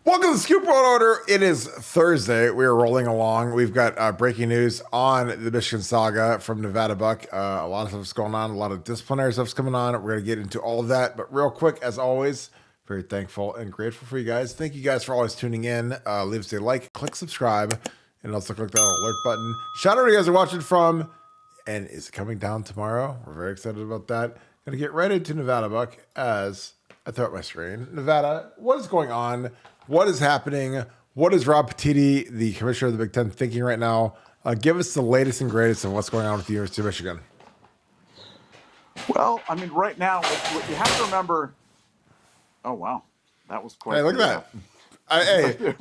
Welcome to the Scoop World Order. It is Thursday. We are rolling along. We've got breaking news on the Michigan saga from Nevada Buck. A lot of stuff's going on. A lot of disciplinary stuff's coming on. We're going to get into all of that. But real quick, as always, very thankful and grateful for you guys. Thank you guys for always tuning in. Leave us a like, click subscribe, and also click that alert button. Shout out to you guys are watching from, and is coming down tomorrow. We're very excited about that. Going to get right into Nevada Buck as I throw up my screen. Nevada, what is going on? What is happening? What is Rob Petitti, the commissioner of the Big Ten, thinking right now? Give us the latest and greatest of what's going on with the University of Michigan. Well, I mean, right now, what you have to remember. Oh wow, that was quite. Hey, look at that!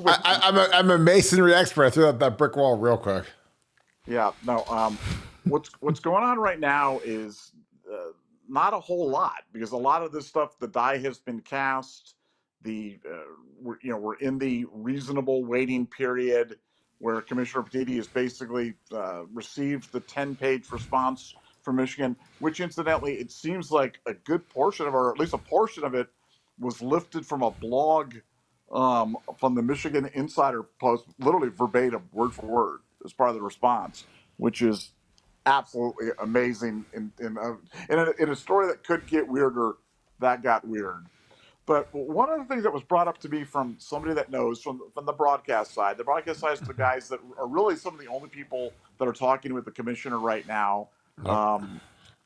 I'm a masonry expert. I threw out that brick wall real quick. Yeah, no. What's going on right now is not a whole lot, because a lot of this stuff, the die has been cast. We're in the reasonable waiting period where Commissioner Petitti has basically received the 10-page response from Michigan, which incidentally, it seems like a good portion of, or at least a portion of it, was lifted from a blog from the Michigan Insider Post, literally verbatim, word for word, as part of the response, which is absolutely amazing. In a story that could get weirder, that got weird. But one of the things that was brought up to me from somebody that knows from the broadcast side is the guys that are really some of the only people that are talking with the commissioner right now. Yep.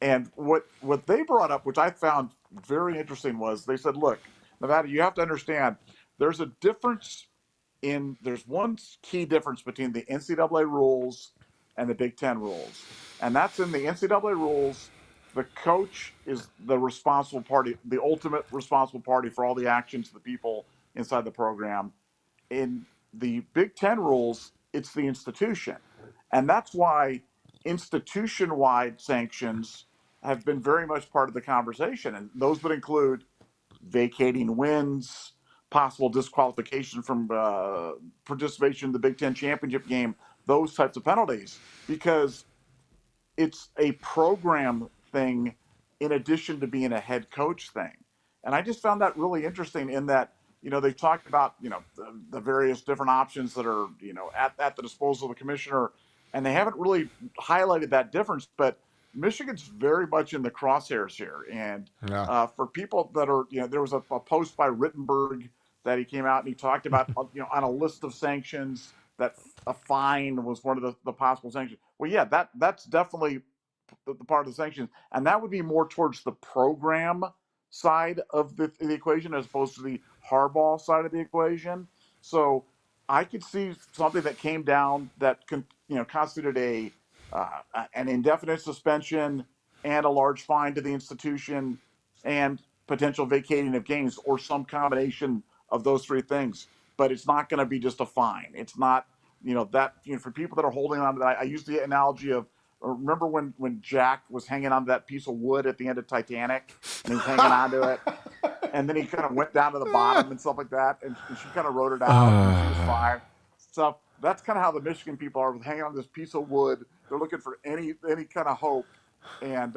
And what they brought up, which I found very interesting, was they said, look, Nevada, you have to understand there's one key difference between the NCAA rules and the Big Ten rules. And that's in the NCAA rules. The coach is the responsible party, the ultimate responsible party for all the actions of the people inside the program. In the Big Ten rules, it's the institution. And that's why institution-wide sanctions have been very much part of the conversation. And those would include vacating wins, possible disqualification from participation in the Big Ten championship game, those types of penalties, because it's a program thing in addition to being a head coach thing. And I just found that really interesting in that, they talked about, the various different options that are, at the disposal of the commissioner, and they haven't really highlighted that difference, but Michigan's very much in the crosshairs here. And for people that are, there was a post by Rittenberg that he came out and he talked about, on a list of sanctions, that a fine was one of the possible sanctions. Well, yeah, that's definitely the part of the sanctions, and that would be more towards the program side of the equation as opposed to the Harbaugh side of the equation. So I could see something that came down that constituted an indefinite suspension and a large fine to the institution and potential vacating of games, or some combination of those three things. But it's not going to be just a fine. It's not, for people that are holding on to that. I use the analogy of, remember when Jack was hanging onto that piece of wood at the end of Titanic, and he was hanging onto it, and then he kind of went down to the bottom and stuff like that, and she kind of wrote it out, and she was fine. So that's kind of how the Michigan people are, hanging on this piece of wood. They're looking for any kind of hope, and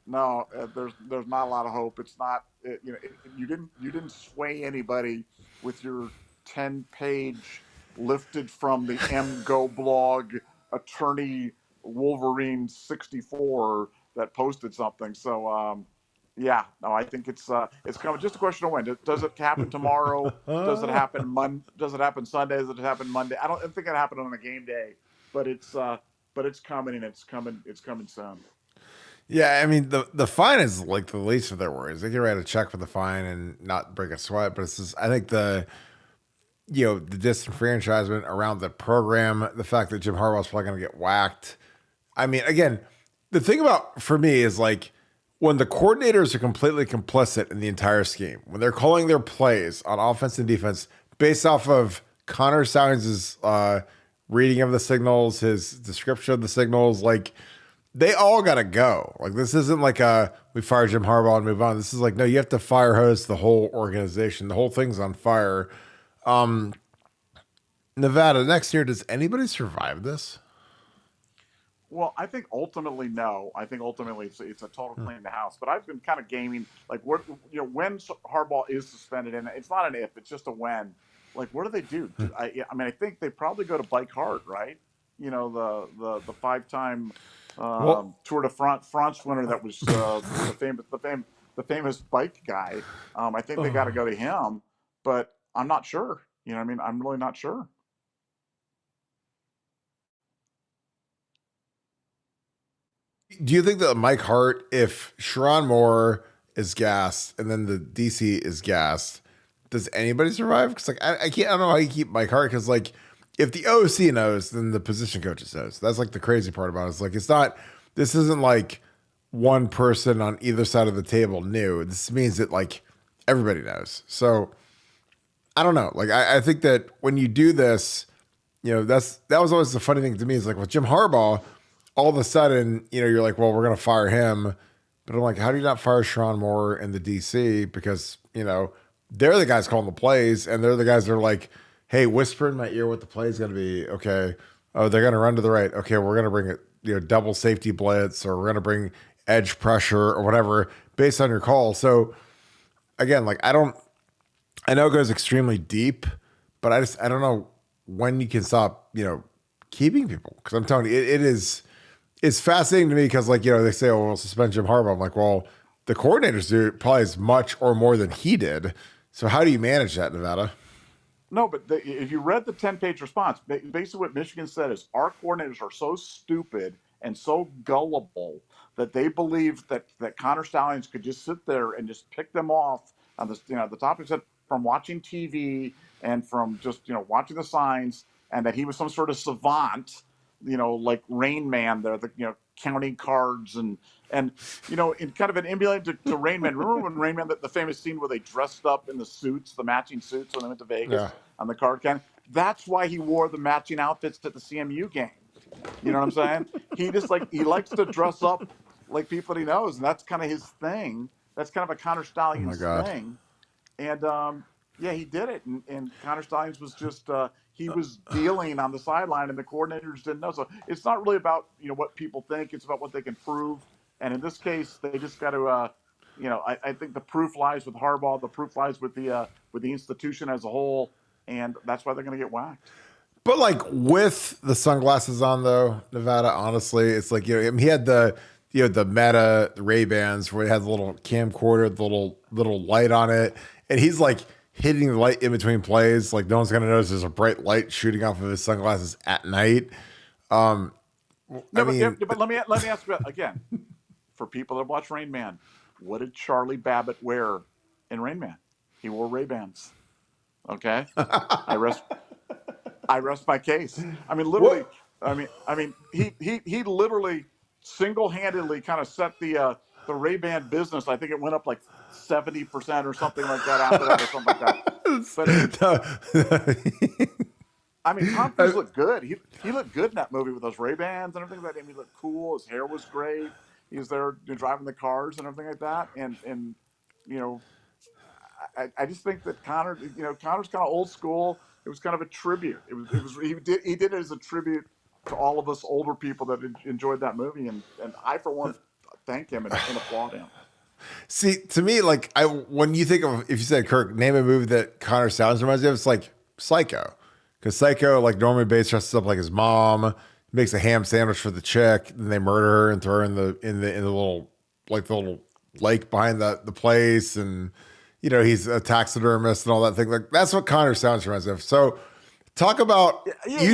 no, there's not a lot of hope. It's not, you didn't sway anybody with your 10-page lifted from the MGO blog attorney Wolverine 64 that posted something. So I think it's coming. Just a question of when. Does it happen tomorrow? Does it happen Does it happen Sunday? Does it happen Monday? I don't think it happened on a game day, but it's coming, and it's coming soon. Yeah, I mean the fine is like the least of their worries. They can write a check for the fine and not break a sweat, but it's just, I think the disenfranchisement around the program, the fact that Jim Harbaugh's probably going to get whacked. I mean, again, the thing about, for me, is like when the coordinators are completely complicit in the entire scheme, when they're calling their plays on offense and defense based off of Connor Stalions' reading of the signals, his description of the signals, like they all got to go. Like this isn't like we fire Jim Harbaugh and move on. This is like, no, you have to fire hose the whole organization. The whole thing's on fire. Nevada, next year, does anybody survive this? Well, I think ultimately no. I think ultimately it's a total clean the house. But I've been kind of gaming, like when Harbaugh is suspended, and it's not an if, it's just a when. like what do they do? I mean, I think they probably go to Bike Hart, right? You know, the 5-time Well, Tour de France winner that was the famous bike guy. I think they got to go to him, but I'm not sure. You know, what I mean, I'm really not sure. do you think that Mike Hart, if Sharon Moore is gassed and then the DC is gassed, does anybody survive? Because like I can't, I don't know how you keep Mike Hart, because like if the OC knows, then the position coaches knows. That's like the crazy part about it. It's like it's not. This isn't like one person on either side of the table knew. This means that like everybody knows. So I don't know. Like I think that when you do this, that was always the funny thing to me, is like with Jim Harbaugh, all of a sudden, you're like, well, we're gonna fire him. But I'm like, how do you not fire Sharon Moore in the DC? Because, they're the guys calling the plays, and they're the guys that are like, hey, whisper in my ear what the play is gonna be. Okay. Oh, they're gonna run to the right. Okay, we're gonna bring it, double safety blitz, or we're gonna bring edge pressure or whatever based on your call. So again, like I know it goes extremely deep, but I don't know when you can stop, keeping people. Because I'm telling you, it's fascinating to me, because like, they say, oh, we'll suspend Jim Harbaugh. I'm like, well, the coordinators do probably as much or more than he did. So how do you manage that, Nevada? No, but if you read the 10-page response, basically what Michigan said is our coordinators are so stupid and so gullible that they believe that Connor Stallions could just sit there and just pick them off on this, the topics that from watching TV and from just, watching the signs, and that he was some sort of savant, like Rain Man there, counting cards and in kind of an emulate to Rain Man. Remember when Rain Man, the famous scene where they dressed up in the suits, the matching suits when they went to Yeah. Vegas on the card can? That's why he wore the matching outfits at the CMU game. You know what I'm saying? He likes to dress up like people that he knows, and that's kind of his thing. That's kind of a Connor Oh my Stallions God. thing. And yeah, he did it. And Connor Stallions was just he was dealing on the sideline, and the coordinators didn't know. So it's not really about what people think; it's about what they can prove. And in this case, they just got to. I think the proof lies with Harbaugh. The proof lies with the institution as a whole, and that's why they're going to get whacked. But like with the sunglasses on though, Nevada, honestly, it's like, I mean, he had the Meta Ray Bans where he had the little camcorder, the little light on it, and he's like hitting the light in between plays. Like no one's gonna notice there's a bright light shooting off of his sunglasses at night. Um, I No, but, yeah, mean, but let me ask you again. For people that watch Rain Man, what did Charlie Babbitt wear in Rain Man? He wore Ray Bans. Okay, I rest I rest my case. I mean, literally. what? He literally single-handedly kind of set the Ray-Ban business. I think it went up like 70% or something like that after that, or something like that. But I mean, Tom Cruise looked good. He looked good in that movie with those Ray-Bans and everything like that. And he looked cool. His hair was great. He was there driving the cars and everything like that. And you know, I just think that Connor's kind of old school. It was kind of a tribute. It was he did it as a tribute to all of us older people that enjoyed that movie, and I for one thank him and applaud him. See, to me, like when you think of, if you said Kirk, name a movie that Connor Sounds reminds you of, it's like Psycho, because Psycho, like Norman Bates dresses up like his mom, makes a ham sandwich for the chick, then they murder her and throw her in the little, like the little lake behind the place, and he's a taxidermist and all that thing. Like that's what Connor Sounds reminds me of. So talk about, Yeah, yeah, you yeah,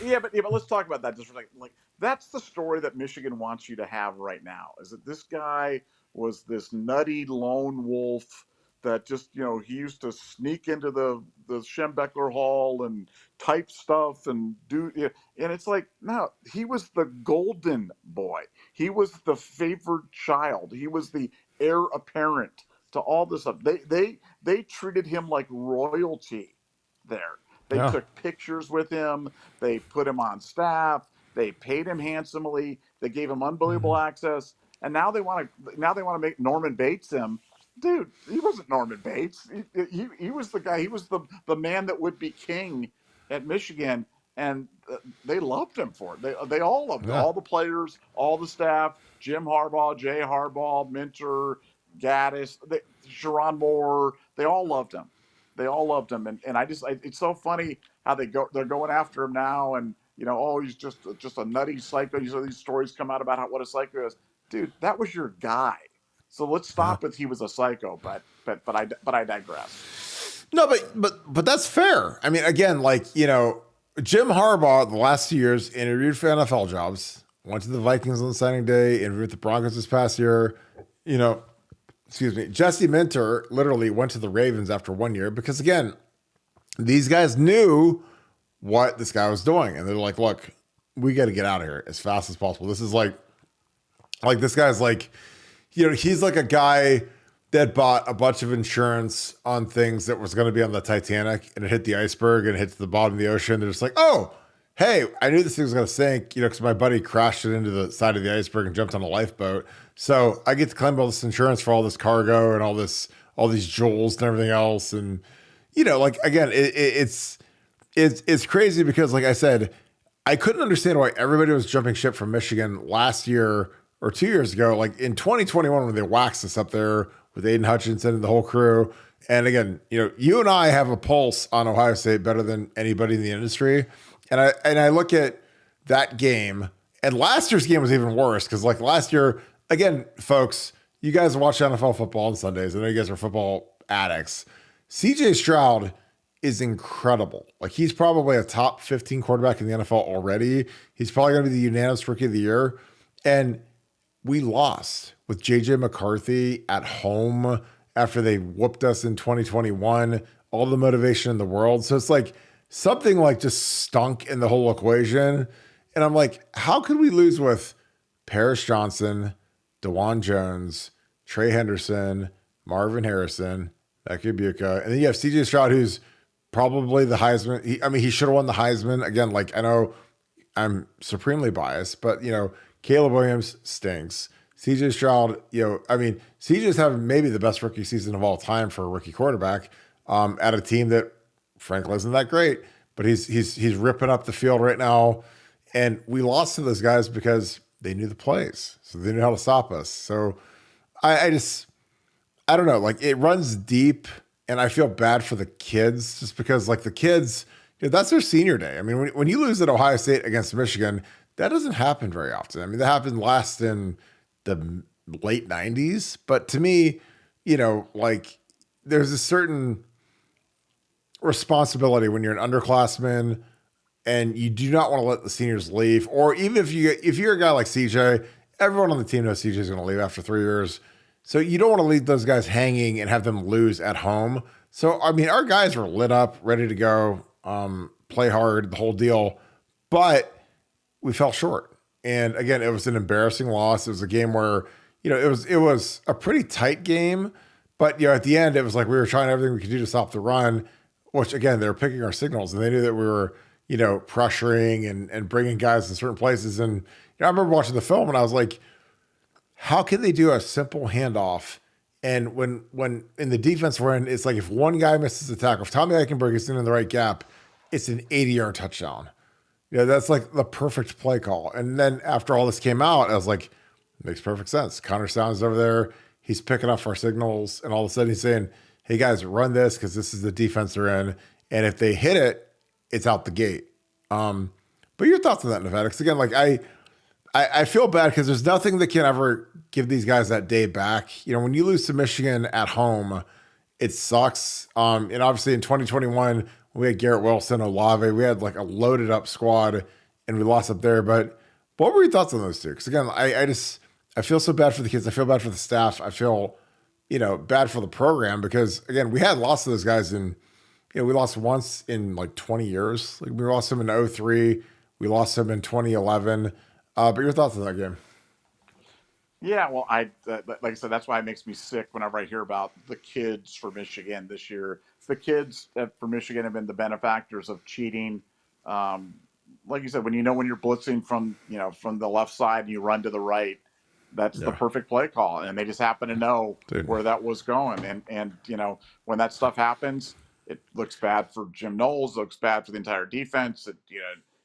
yeah, told. but let's talk about that just for a second. Like that's the story that Michigan wants you to have right now. Is that this guy was this nutty lone wolf that just he used to sneak into the Schembeckler Hall and type stuff and do and it's like no, he was the golden boy. He was the favored child. He was the heir apparent to all this stuff. They treated him like royalty there. They Yeah. took pictures with him. They put him on staff. They paid him handsomely. They gave him unbelievable access. And now they want to make Norman Bates him. Dude, he wasn't Norman Bates. He was the guy. He was the man that would be king at Michigan, and they loved him for it. They all loved it. Yeah. All the players, all the staff, Jim Harbaugh, Jay Harbaugh, Minter, Gaddis, Sharon Moore. They all loved him. They all loved him, and it's so funny how they're going after him now, and oh, he's just a nutty psycho. These stories come out about what a psycho is. Dude, that was your guy. So let's Yeah. stop with he was a psycho, but I digress. No, but that's fair. I mean, again, like Jim Harbaugh the last 2 years interviewed for NFL jobs, went to the Vikings on signing day, interviewed with the Broncos this past year. You know, excuse me, Jesse Minter literally went to the Ravens after 1 year because again, these guys knew what this guy was doing, and they're like, look, we got to get out of here as fast as possible. This is like this guy's like, he's like a guy that bought a bunch of insurance on things that was going to be on the Titanic and it hit the iceberg and it hit to the bottom of the ocean. They're just like, oh, hey, I knew this thing was going to sink, because my buddy crashed it into the side of the iceberg and jumped on a lifeboat. So I get to claim all this insurance for all this cargo and all these jewels and everything else. And, like, again, it's crazy because, like I said, I couldn't understand why everybody was jumping ship from Michigan last year or 2 years ago. Like in 2021, when they waxed us up there with Aiden Hutchinson and the whole crew. And again, you and I have a pulse on Ohio State better than anybody in the industry. And I look at that game, and last year's game was even worse because like last year, again, folks, you guys watch NFL football on Sundays. I know you guys are football addicts. CJ Stroud is incredible. Like he's probably a top 15 quarterback in the NFL already. He's probably going to be the unanimous rookie of the year. And we lost with JJ McCarthy at home after they whooped us in 2021, all the motivation in the world. So it's like something like just stunk in the whole equation. And I'm like, how could we lose with Paris Johnson, DeJuan Jones, Trey Henderson, Marvin Harrison, Becky Buka, and then you have CJ Stroud, who's probably the Heisman. He should have won the Heisman. Again, like I know I'm supremely biased, but Caleb Williams stinks. CJ Stroud, CJ's having maybe the best rookie season of all time for a rookie quarterback at a team that, frankly, isn't that great. But he's ripping up the field right now, and we lost to those guys because they knew the plays, so they knew how to stop us. So I don't know, like it runs deep, and I feel bad for the kids just because like the kids, that's their senior day. I mean, when you lose at Ohio State against Michigan, that doesn't happen very often. I mean, that happened last in the late 90s. But to me, like there's a certain responsibility when you're an underclassman and you do not want to let the seniors leave. Or even if you're a guy like CJ, everyone on the team knows CJ is going to leave after 3 years. So you don't want to leave those guys hanging and have them lose at home. So, I mean, our guys were lit up, ready to go, play hard, the whole deal. But we fell short. And again, it was an embarrassing loss. It was a game where, it was a pretty tight game, but at the end, it was like we were trying everything we could do to stop the run, which again, they were picking our signals and they knew that we were, pressuring and bringing guys in certain places. And I remember watching the film and I was like, how can they do a simple handoff? And when in the defense we're in, it's like if one guy misses the tackle, if Tommy Eichenberg is in the right gap, it's an 80-yard touchdown. That's like the perfect play call. And then after all this came out, I was like, makes perfect sense. Connor Sounds over there. He's picking up our signals. And all of a sudden he's saying, hey guys, run this because this is the defense they're in. And if they hit it, it's out the gate. But your thoughts on that, Nevada? Because again, like I feel bad because there's nothing that can ever give these guys that day back. When you lose to Michigan at home, it sucks. And obviously in 2021, we had Garrett Wilson, Olave. We had like a loaded up squad and we lost up there. But what were your thoughts on those two? Because again, I feel so bad for the kids. I feel bad for the staff. I feel, bad for the program because again, we had lost to those guys in, we lost once in like 20 years. Like we lost them in 2003. We lost them in 2011. But your thoughts on that game? Yeah, well, like I said, that's why it makes me sick whenever I hear about the kids for Michigan this year. The kids for Michigan have been the benefactors of cheating. Like you said, when you're blitzing from the left side and you run to the right, that's the perfect play call, and they just happen to know where that was going. And when that stuff happens, it looks bad for Jim Knowles, looks bad for the entire defense.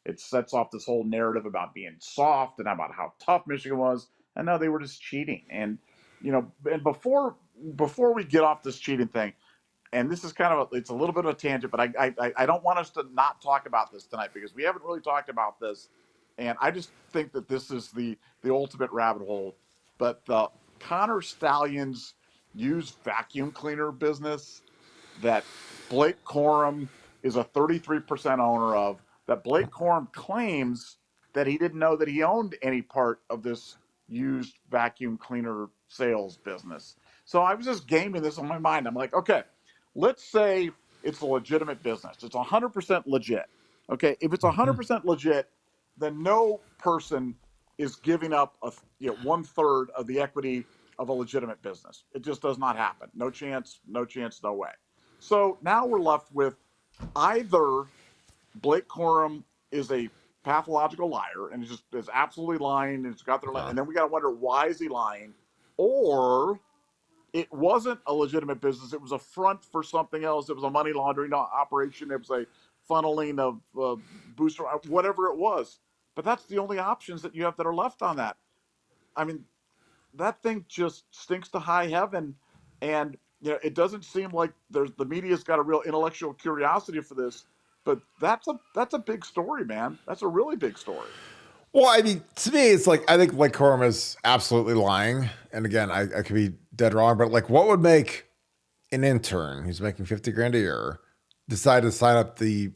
It sets off this whole narrative about being soft and about how tough Michigan was. And no, they were just cheating. And and before we get off this cheating thing, and this is kind of it's a little bit of a tangent, but I don't want us to not talk about this tonight because we haven't really talked about this, and I just think that this is the ultimate rabbit hole. But the Connor Stalions used vacuum cleaner business that Blake Corum is a 33% owner of, that Blake Corum claims that he didn't know that he owned any part of this used vacuum cleaner sales business. So I was just gaming this on my mind. I'm like, okay, let's say it's a legitimate business. It's 100% legit. Okay, if it's Mhm. 100% legit, then no person is giving up 1/3 of the equity of a legitimate business. It just does not happen. No chance, no chance, no way. So now we're left with either Blake Corum is a pathological liar and is absolutely lying and it's got their Uh, and then we got to wonder why is he lying, or it wasn't a legitimate business. It was a front for something else. It was a money laundering operation. It was a funneling of booster, whatever it was. But that's the only options that you have that are left on that. I mean, that thing just stinks to high heaven, and it doesn't seem like the media's got a real intellectual curiosity for this. But that's a big story, man. That's a really big story. well, I mean, to me, it's like I think Blake Corum is absolutely lying, and again, I could be dead wrong, but like, what would make an intern who's making 50 grand a year decide to sign up the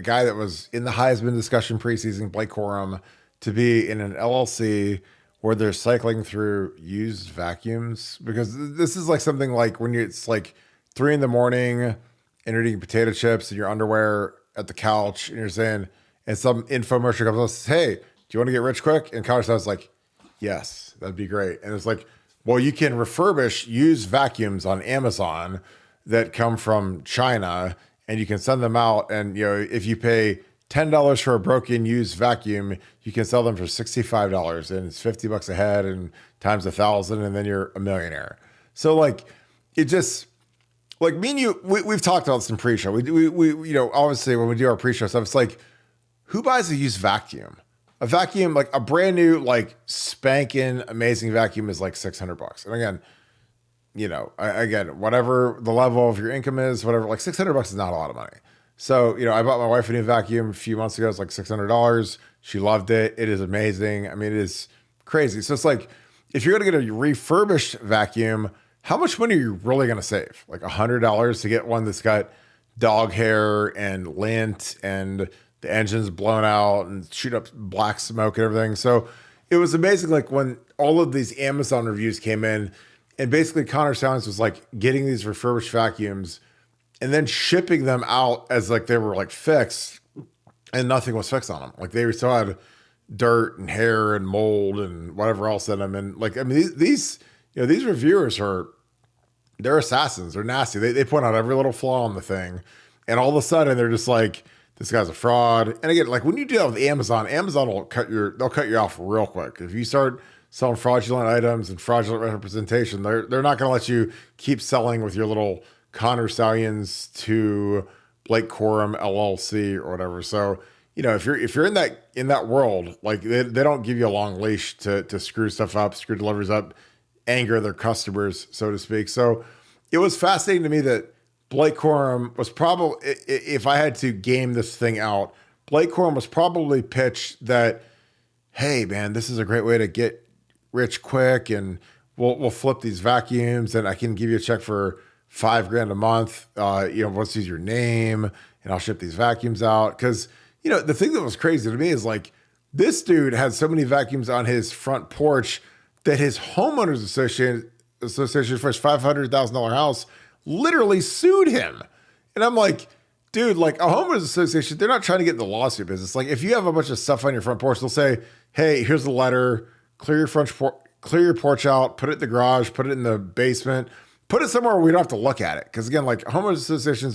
guy that was in the Heisman discussion preseason, Blake Corum, to be in an LLC where they're cycling through used vacuums? Because this is like something like when it's like 3 in the morning and you're eating potato chips in your underwear at the couch and you're saying, and some infomercial comes up and says, "Hey, do you want to get rich quick?" And Connor says like, "Yes, that'd be great." And it's like, well, you can refurbish used vacuums on Amazon that come from China, and you can send them out. And if you pay $10 for a broken used vacuum, you can sell them for $65, and it's $50 a head, and times 1,000, and then you're a millionaire. So like, it just like me and you, we've talked about this in pre-show. We obviously when we do our pre-show stuff, it's like, who buys a used vacuum? A vacuum, like a brand new, like spanking amazing vacuum is like $600. And again, again, whatever the level of your income is, whatever, like $600 is not a lot of money. So, I bought my wife a new vacuum a few months ago. It's like $600. She loved it. It is amazing. I mean, it is crazy. So it's like, if you're going to get a refurbished vacuum, how much money are you really going to save? Like $100 to get one that's got dog hair and lint and the engine's blown out and shoot up black smoke and everything. So it was amazing. Like when all of these Amazon reviews came in, and basically Connor Stalions was like getting these refurbished vacuums and then shipping them out as like they were like fixed, and nothing was fixed on them. Like they still had dirt and hair and mold and whatever else in them. And like, I mean, these reviewers they're assassins. They're nasty. They point out every little flaw in the thing. And all of a sudden they're just like, this guy's a fraud. And again, like when you do that with Amazon, they'll cut you off real quick. If you start selling fraudulent items and fraudulent representation, they're not going to let you keep selling with your little Connor Stalions to Blake Corum LLC or whatever. So, if you're in that world, like they don't give you a long leash to screw stuff up, screw deliveries up, anger their customers, so to speak. So it was fascinating to me that Blake Corum was probably, if I had to game this thing out, Blake Corum was probably pitched that, hey man, this is a great way to get rich quick, and we'll flip these vacuums, and I can give you a check for $5,000 a month. Let's use your name, and I'll ship these vacuums out. Because the thing that was crazy to me is like this dude had so many vacuums on his front porch that his homeowners association for his $500,000 house literally sued him. And I'm like, dude, like a homeowners association, they're not trying to get in the lawsuit business. Like if you have a bunch of stuff on your front porch, they'll say, hey, here's the letter, clear your porch out, put it in the garage, put it in the basement, put it somewhere where we don't have to look at it. Cause again, like homeowners associations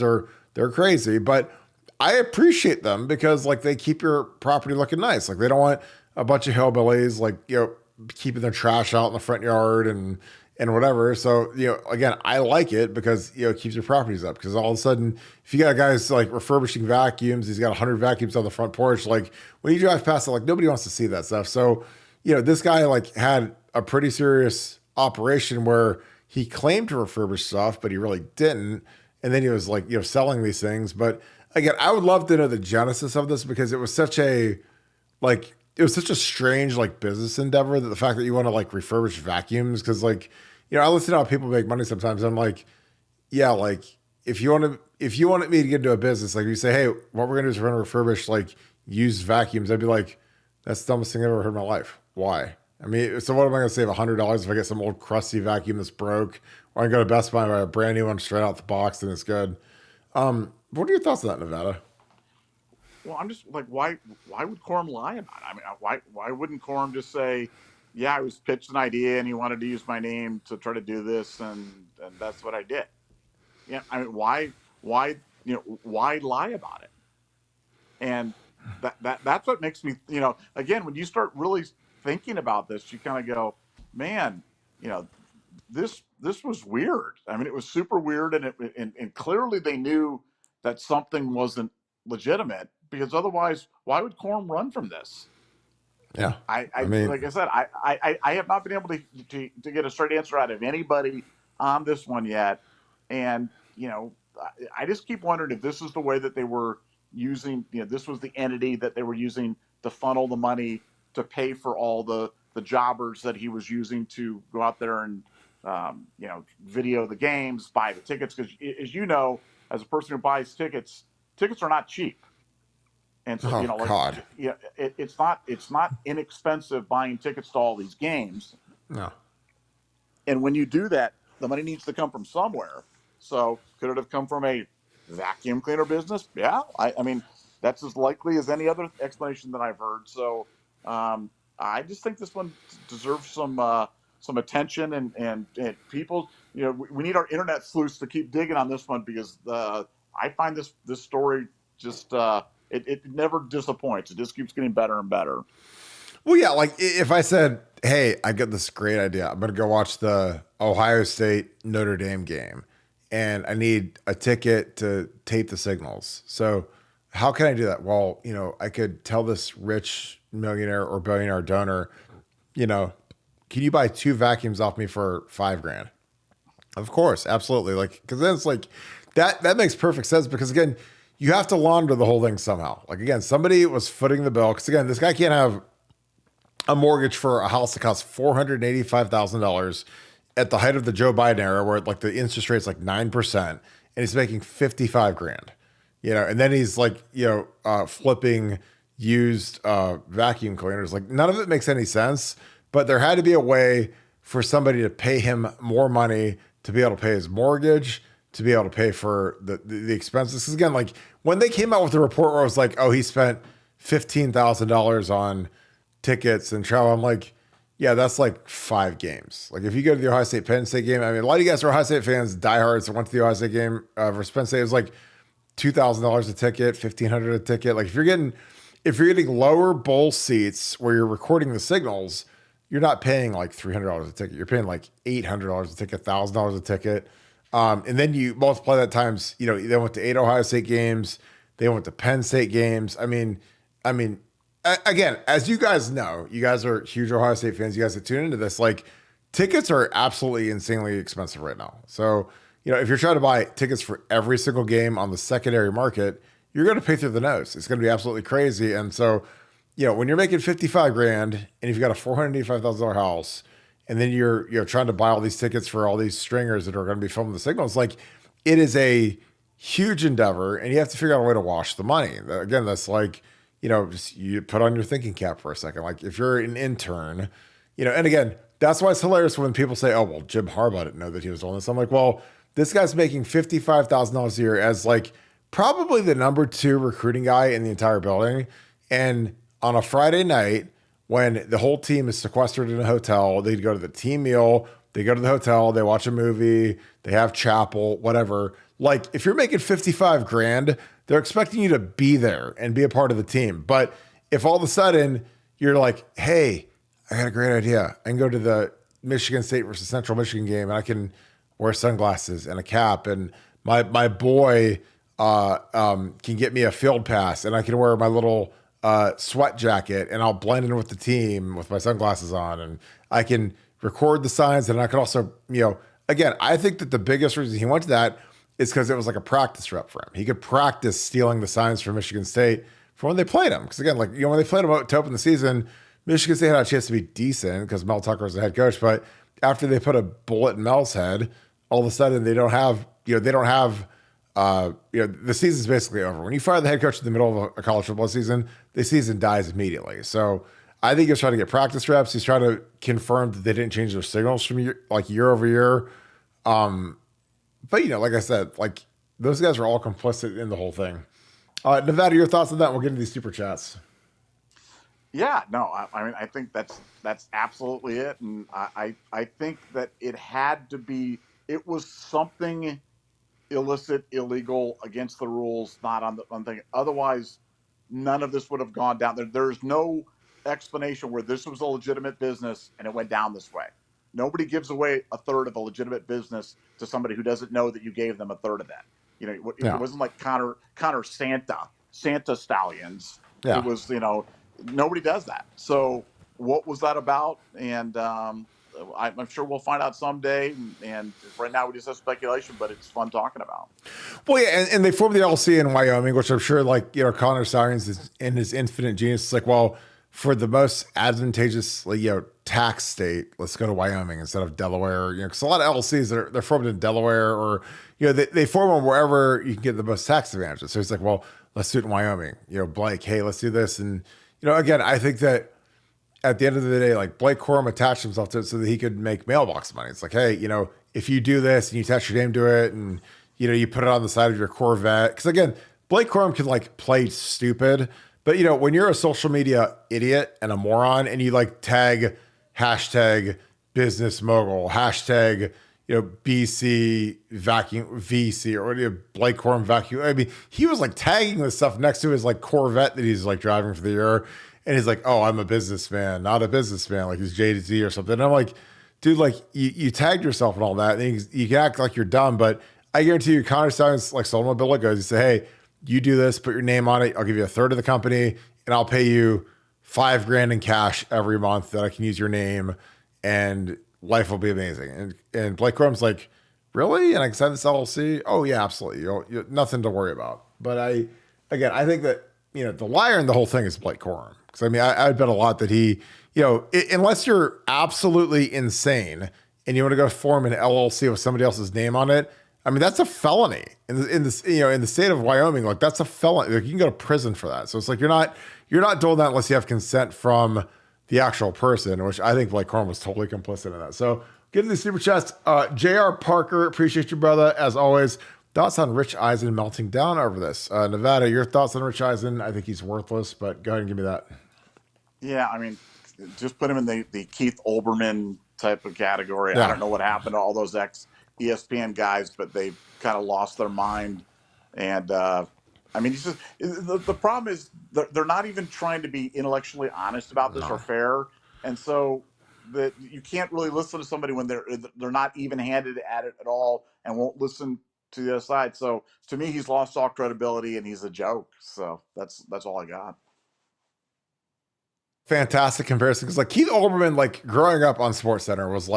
they're crazy, but I appreciate them because like they keep your property looking nice. Like they don't want a bunch of hillbillies, like, keeping their trash out in the front yard and whatever. So, again, I like it because, it keeps your properties up. Because all of a sudden, if you got guys like refurbishing vacuums, he's got 100 vacuums on the front porch. Like when you drive past it, like nobody wants to see that stuff. So, this guy like had a pretty serious operation where he claimed to refurbish stuff, but he really didn't. And then he was like, selling these things. But again, I would love to know the genesis of this because it was such a strange like business endeavor that the fact that you want to like refurbish vacuums because like I listen to how people make money sometimes. I'm like, yeah, like if you wanted me to get into a business, like you say, hey, what we're gonna do is we're gonna refurbish like used vacuums, I'd be like, that's the dumbest thing I've ever heard in my life. Why? I mean, so what am I gonna save $100 if I get some old crusty vacuum that's broke, or I go to Best Buy and buy a brand new one straight out the box and it's good? What are your thoughts on that, Nevada? Well, I'm just like, why would Quorum lie about it? I mean, why wouldn't Quorum just say, yeah, I was pitched an idea and he wanted to use my name to try to do this, and that's what I did. Yeah, I mean, why why lie about it? And that's what makes me, again, when you start really thinking about this, you kind of go, man, you know, this was weird. I mean, it was super weird, and clearly they knew that something wasn't legitimate because otherwise, why would Quorum run from this? Yeah, I I mean, like I said, I have not been able to get a straight answer out of anybody on this one yet, and I just keep wondering if this is the way that they were using. This was the entity that they were using to funnel the money to pay for all the jobbers that he was using to go out there and video the games, buy the tickets. Because as you know, as a person who buys tickets, tickets are not cheap. And so, oh God, it's not inexpensive buying tickets to all these games. no. And when you do that, the money needs to come from somewhere. So could it have come from a vacuum cleaner business? Yeah, I mean that's as likely as any other explanation that I've heard. So I just think this one deserves some attention and people. We need our internet sleuths to keep digging on this one because I find this story just it never disappoints. It just keeps getting better and better. Well, yeah, like if I said, hey, I got this great idea. I'm going to go watch the Ohio State Notre Dame game and I need a ticket to tape the signals. So, how can I do that? Well, I could tell this rich millionaire or billionaire donor, can you buy 2 vacuums off me for $5,000? Of course, absolutely. Like, because then it's like that makes perfect sense because again, you have to launder the whole thing somehow. Like again, somebody was footing the bill because again, this guy can't have a mortgage for a house that costs $485,000 at the height of the Joe Biden era, where like the interest rate's like 9%, and he's making 55 grand. And then he's like, flipping used vacuum cleaners. Like none of it makes any sense, but there had to be a way for somebody to pay him more money to be able to pay his mortgage, to be able to pay for the expenses. Because again, like when they came out with the report where it was like, oh, he spent $15,000 on tickets and travel, I'm like, yeah, that's like 5 games. Like if you go to the Ohio State Penn State game, I mean, a lot of you guys are Ohio State fans, diehards that went to the Ohio State game versus Penn State. It was like $2,000 a ticket, $1,500 a ticket. Like if you're getting lower bowl seats where you're recording the signals, you're not paying like $300 a ticket. You're paying like $800 a ticket, $1,000 a ticket. And then you multiply that times, they went to 8 Ohio State games. They went to Penn State games. I mean, again, as you guys know, you guys are huge Ohio State fans. You guys that tune into this, like tickets are absolutely insanely expensive right now. So, if you're trying to buy tickets for every single game on the secondary market, you're going to pay through the nose. It's going to be absolutely crazy. And so, when you're making 55 grand and you've got a $485,000 house, and then you're trying to buy all these tickets for all these stringers that are going to be filming the signals, like it is a huge endeavor, and you have to figure out a way to wash the money. Again, that's like, just you put on your thinking cap for a second. Like if you're an intern, and again, that's why it's hilarious when people say, oh, well, Jim Harbaugh didn't know that he was doing this. I'm like, well, this guy's making $55,000 a year as like probably the number 2 recruiting guy in the entire building. And on a Friday night, when the whole team is sequestered in a hotel, they'd go to the team meal, they go to the hotel, they watch a movie, they have chapel, whatever. Like if you're making 55 grand, they're expecting you to be there and be a part of the team. But if all of a sudden you're like, hey, I got a great idea. I can go to the Michigan State versus Central Michigan game and I can wear sunglasses and a cap, and my boy can get me a field pass and I can wear my little sweat jacket and I'll blend in with the team with my sunglasses on, and I can record the signs, and I can also, again, I think that the biggest reason he went to that is because it was like a practice rep for him. He could practice stealing the signs from Michigan State for when they played him. Because again, like, when they played him to open the season, Michigan State had a chance to be decent because Mel Tucker was the head coach. But after they put a bullet in Mel's head, all of a sudden they don't have, the season's basically over. When you fire the head coach in the middle of a college football season, the season dies immediately. So I think he's trying to get practice reps. He's trying to confirm that they didn't change their signals from year over year. But like I said, like those guys are all complicit in the whole thing. Nevada, your thoughts on that? We'll get into these super chats. Yeah, no, I mean, I think that's absolutely it, and I think that it was something illicit, illegal, against the rules, not on the thing. Otherwise, none of this would have gone down. There's no explanation where this was a legitimate business and it went down this way. Nobody gives away a third of a legitimate business to somebody who doesn't know that you gave them a third of that. It wasn't like Connor Santa Stallions. Yeah. It was, nobody does that. So what was that about? And I'm sure we'll find out someday. And right now we just have speculation, but it's fun talking about. Well, yeah, and they formed the LLC in Wyoming, which I'm sure, Connor Stallions is in his infinite genius. It's like, well, for the most advantageous, tax state, let's go to Wyoming instead of Delaware. Because a lot of LLCs they're formed in Delaware, or they form them wherever you can get the most tax advantages. So it's like, well, let's do it in Wyoming. Blake, hey, let's do this. And again, I think that at the end of the day, like Blake Corum attached himself to it so that he could make mailbox money. It's like, hey, if you do this and you attach your name to it, and you put it on the side of your Corvette, because again, Blake Corum can play stupid. But, when you're a social media idiot and a moron and you tag hashtag business mogul, hashtag, BC vacuum VC or Blake Corum vacuum. I mean, he was tagging this stuff next to his Corvette that he's driving for the year. And he's like, oh, I'm a businessman, not a businessman. Like he's JZ or something. And I'm like, dude, you tagged yourself and all that. And you can act like you're dumb, but I guarantee you, Connor Stallions sold him a bill of goods. You say, hey, you do this, put your name on it. I'll give you a third of the company and I'll pay you $5,000 in cash every month that I can use your name and life will be amazing. And Blake Corum's like, really? And I can sign this LLC? Oh yeah, absolutely. You nothing to worry about. But I think that, the liar in the whole thing is Blake Corum. Cause I mean, I'd bet a lot that he, unless you're absolutely insane and you want to go form an LLC with somebody else's name on it, I mean, that's a felony in this, in the state of Wyoming. That's a felony. You can go to prison for that. So it's you're not doing that unless you have consent from the actual person, which I think Blake Corum was totally complicit in that. So get to the super chats. J.R. Parker, appreciate you, brother. As always, thoughts on Rich Eisen melting down over this. Nevada, your thoughts on Rich Eisen? I think he's worthless, but go ahead and give me that. Yeah, I mean, just put him in the Keith Olbermann type of category. Yeah. I don't know what happened to all those ex-ESPN guys, but they've kind of lost their mind. And, I mean, it's just, the problem is they're not even trying to be intellectually honest about this or fair. And so that you can't really listen to somebody when they're not even-handed at it at all and won't listen to the other side. So to me, he's lost all credibility and he's a joke. So that's all I got. Fantastic comparison, because Keith Olbermann, growing up on SportsCenter was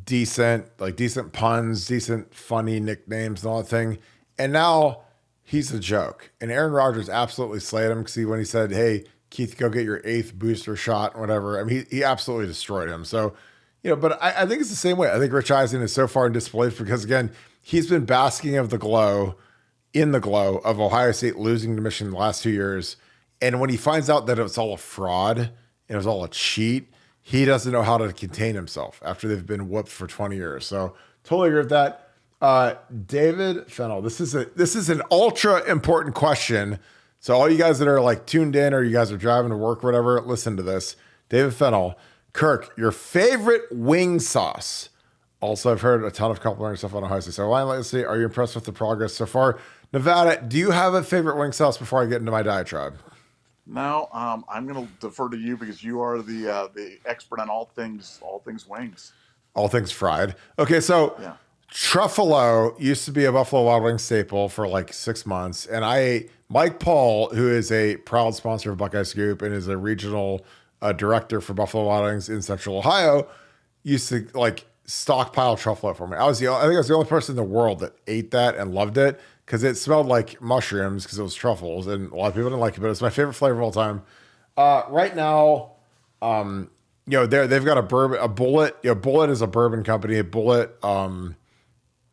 decent puns, decent funny nicknames and all that thing, and now he's a joke. And Aaron Rodgers absolutely slayed him because when he said, "Hey Keith, go get your 8th booster shot," or whatever, I mean he absolutely destroyed him. So but I think it's the same way. I think Rich Eisen is so far in disbelief because again he's been basking in the glow of Ohio State losing to Michigan the last 2 years. And when he finds out that it's all a fraud and it was all a cheat, he doesn't know how to contain himself after they've been whooped for 20 years. So totally agree with that. David Fennell, this is an ultra important question. So all you guys that are tuned in or you guys are driving to work or whatever, listen to this. David Fennell, Kirk, your favorite wing sauce. Also, I've heard a ton of complimentary stuff on Ohio State. So let's see, are you impressed with the progress so far? Nevada, do you have a favorite wing sauce before I get into my diatribe? No, I'm going to defer to you because you are the expert on all things wings. All things fried. Okay, so yeah. Truffalo used to be a Buffalo Wild Wings staple for 6 months, and I ate Mike Paul, who is a proud sponsor of Buckeye Scoop and is a regional director for Buffalo Wild Wings in Central Ohio. Used to stockpile truffle for me. I think I was the only person in the world that ate that and loved it because it smelled like mushrooms because it was truffles, and a lot of people didn't like it, but it's my favorite flavor of all time. Right now, they've got a bourbon, a Bullet. Bullet is a bourbon company. A Bullet,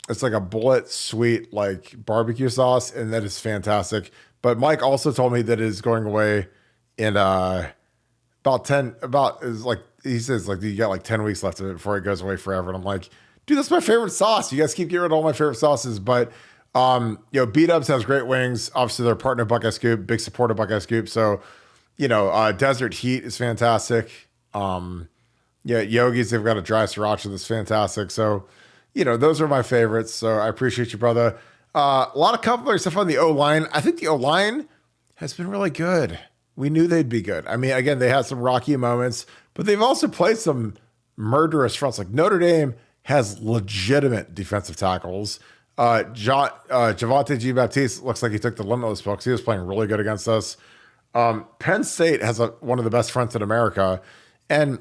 it's like a Bullet sweet like barbecue sauce, and that is fantastic. But Mike also told me that it is going away in about is like he says like you got like 10 weeks left of it before it goes away forever. And I'm like, dude, that's my favorite sauce. You guys keep getting rid of all my favorite sauces, but B-Dubs has great wings. Obviously, they're partner of Buckeye Scoop, big supporter of Buckeye Scoop. So, Desert Heat is fantastic. Yogi's, they've got a dry sriracha that's fantastic. So, those are my favorites. So I appreciate you, brother. A lot of complimentary stuff on the O-line. I think the O-line has been really good. We knew they'd be good. I mean, again, they had some rocky moments, but they've also played some murderous fronts. Like Notre Dame has legitimate defensive tackles. Javante G. Baptiste looks like he took the limitless books. He was playing really good against us. Penn State has one of the best fronts in America. And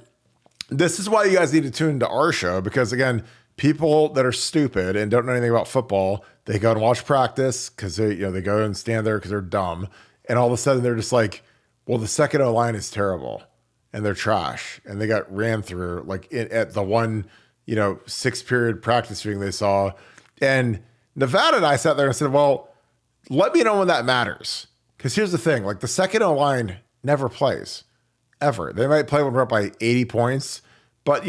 this is why you guys need to tune into our show because, again, people that are stupid and don't know anything about football, they go and watch practice because they go and stand there because they're dumb. And all of a sudden they're just like, well, the second O line is terrible and they're trash. And they got ran through like at the one, 6-period practice meeting they saw. And Nevada and I sat there and said, well, let me know when that matters. Because here's the thing, like the second O line never plays ever. They might play when we're up by 80 points, but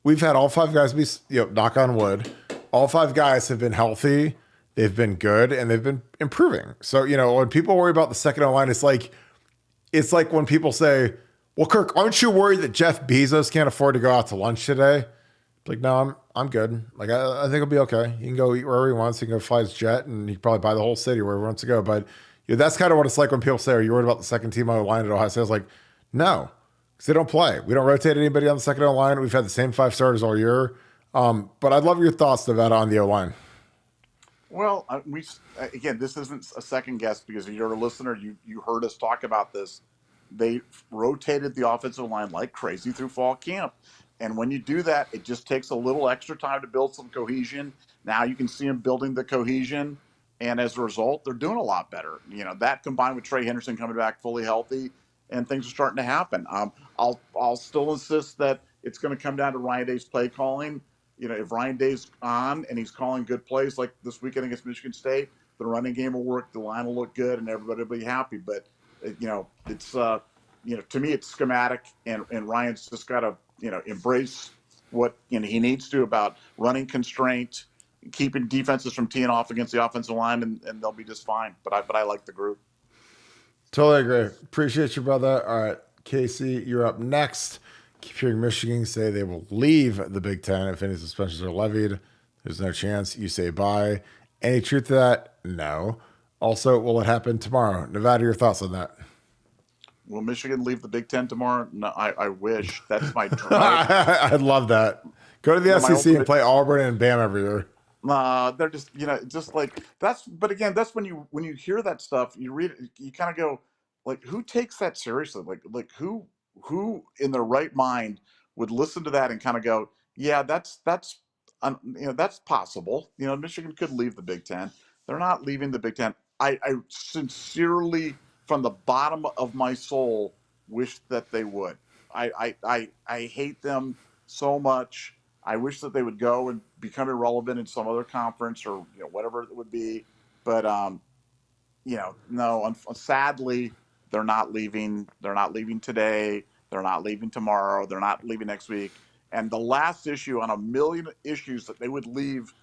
we've had all 5 guys be, knock on wood, all 5 guys have been healthy. They've been good and they've been improving. So, when people worry about the second O line, it's like when people say, well, Kirk, aren't you worried that Jeff Bezos can't afford to go out to lunch today? Like, no, I'm good. Like, I think he'll be okay. He can go eat wherever he wants. He can go fly his jet and he can probably buy the whole city wherever he wants to go. But that's kind of what it's like when people say, are you worried about the second team on the line at Ohio State? I was like, no, because they don't play. We don't rotate anybody on the second O line. We've had the same 5 starters all year. But I'd love your thoughts, Nevada, on the O line. Well, again, this isn't a second guess because if you're a listener, you heard us talk about this. They rotated the offensive line like crazy through fall camp. And when you do that, it just takes a little extra time to build some cohesion. Now you can see them building the cohesion. And as a result, they're doing a lot better. That combined with Trey Henderson coming back fully healthy and things are starting to happen. I'll still insist that it's going to come down to Ryan Day's play calling. If Ryan Day's on and he's calling good plays like this weekend against Michigan State, the running game will work, the line will look good, and everybody will be happy. But, it's, to me, it's schematic, and Ryan's just got to, embrace what he needs to about running constraint, keeping defenses from teeing off against the offensive line, and they'll be just fine. But I like the group. Totally agree. Appreciate you, brother. All right, Casey, you're up next. Keep hearing Michigan say they will leave the Big Ten if any suspensions are levied. There's no chance. You say bye. Any truth to that? No. Also, will it happen tomorrow? Nevada, your thoughts on that? Will Michigan leave the Big Ten tomorrow? No, I wish. That's my dream. I'd love that. Go to the SEC and play Auburn and Bam every year. They're just, just like that's. But again, that's when you hear that stuff, you read it, you kind of go, like, who takes that seriously? Like who in their right mind would listen to that and kind of go, yeah, that's that's possible. Michigan could leave the Big Ten. They're not leaving the Big Ten. I sincerely, from the bottom of my soul, wish that they would. I hate them so much. I wish that they would go and become irrelevant in some other conference or whatever it would be. But no. Sadly, they're not leaving. They're not leaving today. They're not leaving tomorrow. They're not leaving next week. And the last issue on a million issues that they would leave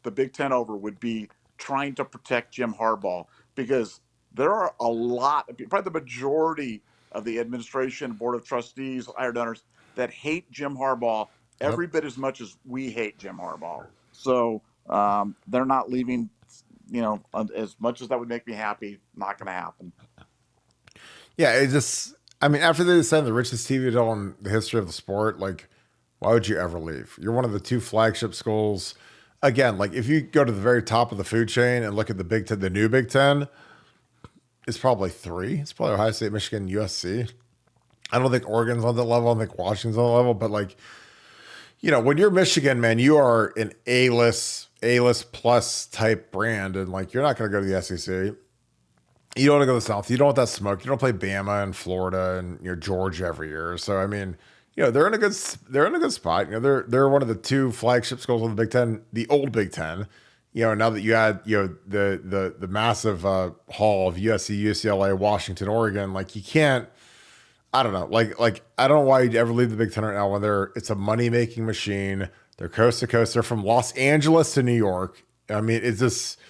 the Big Ten over would be trying to protect Jim Harbaugh, because there are a lot of people, probably the majority of the administration, board of trustees, higher donors that hate Jim Harbaugh every bit as much as we hate Jim Harbaugh. So they're not leaving, as much as that would make me happy, not going to happen. Yeah, after they signed the richest TV deal in the history of the sport, like, why would you ever leave? You're one of the 2 flagship schools. Again, like if you go to the very top of the food chain and look at the Big Ten, the new Big Ten, it's probably 3. It's probably Ohio State, Michigan, USC. I don't think Oregon's on that level. I don't think Washington's on that level, but like, When you're Michigan, man, you are an A-list plus type brand, and like you're not going to go to the SEC. You don't want to go to the South. You don't want that smoke. You don't play Bama and Florida and Georgia every year. So I mean, they're in a good spot. They're one of the two flagship schools of the Big Ten, the old Big Ten. Now that you add the massive haul of USC, UCLA, Washington, Oregon, like you can't. I don't know. Like I don't know why you'd ever leave the Big Ten right now when it's a money making machine. They're coast to coast. They're from Los Angeles to New York. I mean, it's just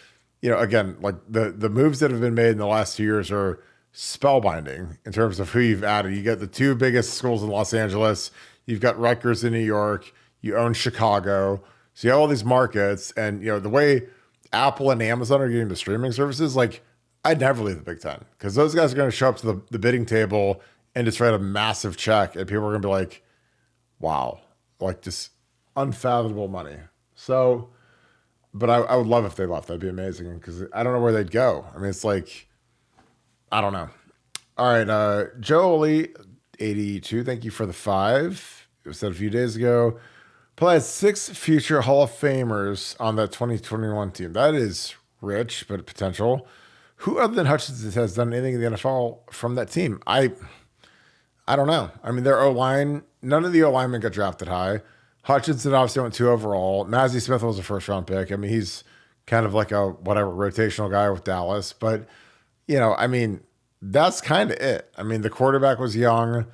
again, like the moves that have been made in the last 2 years are spellbinding in terms of who you've added. You got the two biggest schools in Los Angeles. You've got Rutgers in New York. You own Chicago. So you have all these markets, and the way Apple and Amazon are getting the streaming services, like I'd never leave the Big Ten because those guys are going to show up to the bidding table and just write a massive check, and people are going to be like, wow, like just unfathomable money. So, but I would love if they left. That'd be amazing because I don't know where they'd go. I mean, it's like, I don't know. All right, Jolie, 82, thank you for the 5. It was said a few days ago. Play had 6 future Hall of Famers on that 2021 team. That is rich, but potential. Who other than Hutchinson has done anything in the NFL from that team? I don't know. I mean, their O-line, none of the O-linemen got drafted high. Hutchinson obviously went 2 overall. Mazzie Smith was a first-round pick. I mean, he's kind of like a whatever rotational guy with Dallas. But, I mean, that's kind of it. I mean, the quarterback was young.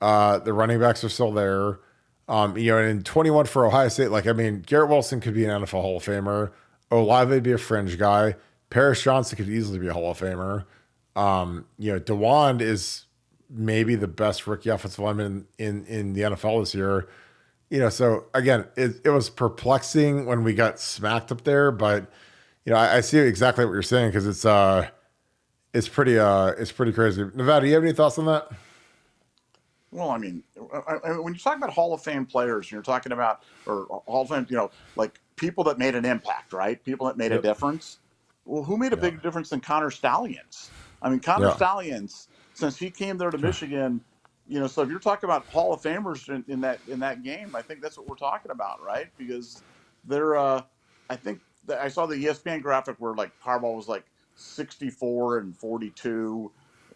The running backs are still there. And in 21 for Ohio State, like, I mean, Garrett Wilson could be an NFL Hall of Famer. Olave would be a fringe guy. Paris Johnson could easily be a Hall of Famer. DeWand is maybe the best rookie offensive lineman in the NFL this year. So again, it was perplexing when we got smacked up there, but I see exactly what you're saying because it's pretty crazy. Nevada, do you have any thoughts on that? Well, I mean, when you talk about Hall of Fame players, you're talking about or Hall of Fame, like people that made an impact, right? People that made a Yep. difference. Well, who made a Yeah. big difference than Connor Stallions? I mean, Connor Yeah. Stallions, since he came there to Michigan, so if you're talking about Hall of Famers in that game, I think that's what we're talking about, right? Because they're, I think that I saw the ESPN graphic where like Harbaugh was like 64 and 42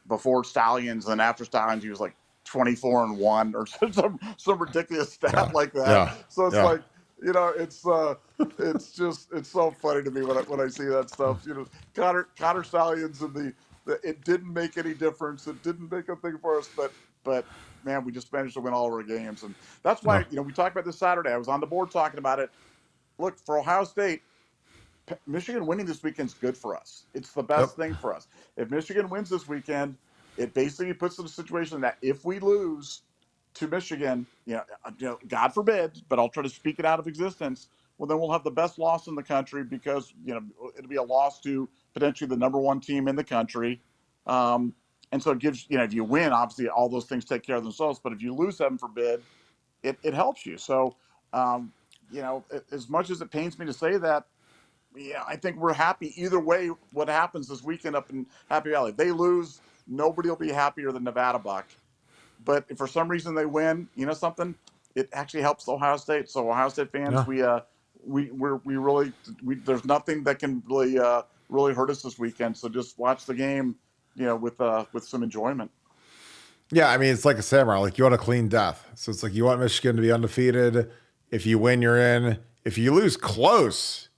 before Stallions, and after Stallions he was like 24-1 or some ridiculous stat Yeah. like that. Yeah. So it's Yeah. like, it's so funny to me when I see that stuff. Connor Stallions and the it didn't make any difference. It didn't make a thing for us, but man, we just managed to win all of our games, and that's why No. we talked about this Saturday. I was on the board talking about it. Look, for Ohio State, Michigan winning this weekend is good for us. It's the best Yep. thing for us. If Michigan wins this weekend, it basically puts us in a situation that if we lose to Michigan, God forbid, but I'll try to speak it out of existence. Well, then we'll have the best loss in the country because it'll be a loss to potentially the number 1 team in the country. And so it gives if you win, obviously all those things take care of themselves. But if you lose, heaven forbid, it helps you. So as much as it pains me to say that, I think we're happy either way. What happens this weekend up in Happy Valley? They lose, nobody will be happier than Nevada Buck. But if for some reason they win, something, it actually helps Ohio State. So Ohio State fans, Yeah. we really there's nothing that can really hurt us this weekend. So just watch the game, with some enjoyment. Yeah, I mean, it's like a samurai. Like you want a clean death. So it's like you want Michigan to be undefeated. If you win, you're in. If you lose close,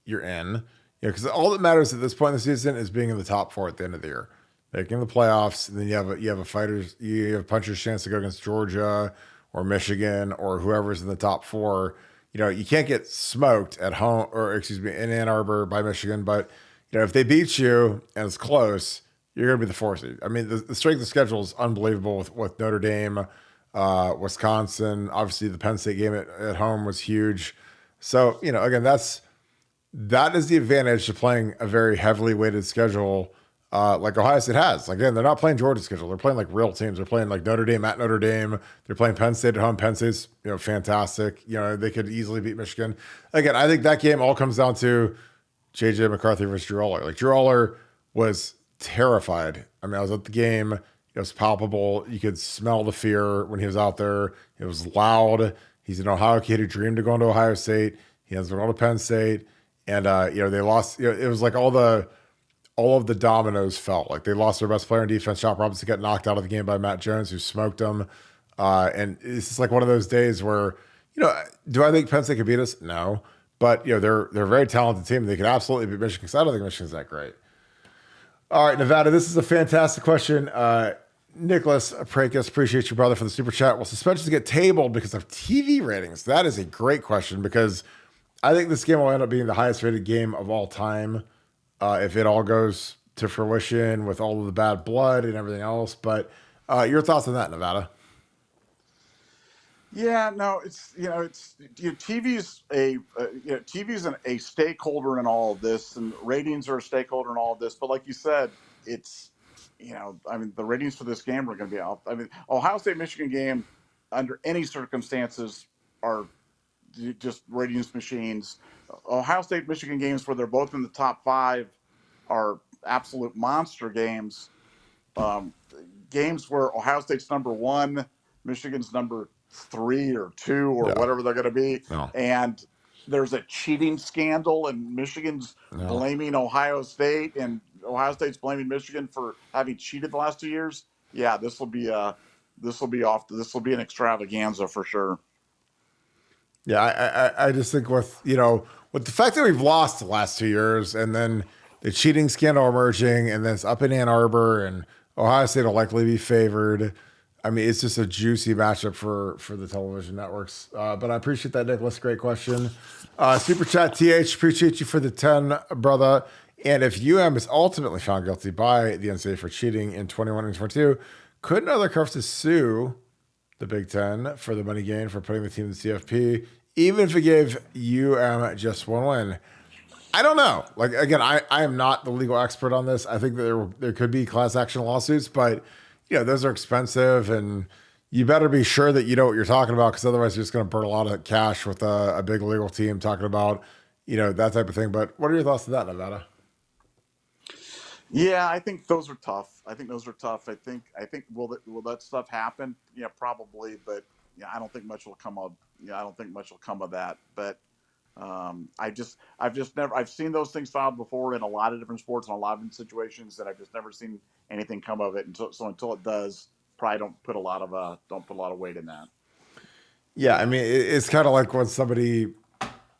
you're in. Because all that matters at this point in the season is being in the top 4 at the end of the year. Making the playoffs, and then you have a puncher's chance to go against Georgia or Michigan or whoever's in the top 4. You can't get smoked at home in Ann Arbor by Michigan, but if they beat you and it's close, you're going to be the 4 seed. I mean, the strength of schedule is unbelievable with Notre Dame, Wisconsin. Obviously, the Penn State game at home was huge. So, again, that is the advantage to playing a very heavily weighted schedule like Ohio State has. Again, they're not playing Georgia's schedule. They're playing like real teams. They're playing like Notre Dame at Notre Dame. They're playing Penn State at home. Penn State's fantastic. They could easily beat Michigan. Again, I think that game all comes down to JJ McCarthy versus Drew Aller. Like Drew Aller was terrified. I mean, I was at the game. It was palpable. You could smell the fear when he was out there. It was loud. He's an Ohio kid who dreamed of going to Ohio State. He has gone to Penn State, and they lost. It was like all of the dominoes fell. Like they lost their best player in defense. Chop Robinson got knocked out of the game by Matt Jones, who smoked him. And it's just like one of those days where, do I think Penn State could beat us? No. But they're a very talented team. They could absolutely beat Michigan because I don't think Michigan's that great. All right, Nevada, this is a fantastic question. Nicholas Prakis, appreciate you, brother, for the super chat. Will suspensions get tabled because of TV ratings? That is a great question because I think this game will end up being the highest rated game of all time if it all goes to fruition with all of the bad blood and everything else. But your thoughts on that, Nevada? Yeah, no, TV's a stakeholder in all of this, and ratings are a stakeholder in all of this. But like you said, it's the ratings for this game are going to be out. I mean, Ohio State Michigan game under any circumstances are just ratings machines. Ohio State Michigan games where they're both in the top 5 are absolute monster games. Games where Ohio State's number 1, Michigan's number 3 or 2 or whatever they're going to be, and there's a cheating scandal, and Michigan's blaming Ohio State, and Ohio State's blaming Michigan for having cheated the last 2 years. Yeah, this will be an extravaganza for sure. Yeah, I just think with the fact that we've lost the last 2 years, and then the cheating scandal emerging, and then it's up in Ann Arbor, and Ohio State will likely be favored. I mean, it's just a juicy matchup for the television networks. But I appreciate that, Nicholas. Great question. Super chat, TH. Appreciate you for the 10, brother. And if UM is ultimately found guilty by the NCAA for cheating in 21 and 22, could other conferences sue the Big Ten for the money gain for putting the team in the CFP, even if it gave UM just one win? I don't know. Like, again, I am not the legal expert on this. I think that there could be class action lawsuits, but those are expensive, and you better be sure that you know what you're talking about, because otherwise you're just going to burn a lot of cash with a big legal team talking about, that type of thing. But what are your thoughts on that, Nevada? Yeah, I think those are tough. I think will that stuff happen? Yeah, probably, but I don't think much will come of. I don't think much will come of that. But I've seen those things filed before in a lot of different sports and a lot of different situations, and I've just never seen anything come of it. Until it does, probably don't put a lot of weight in that. Yeah, I mean, it's kind of like when somebody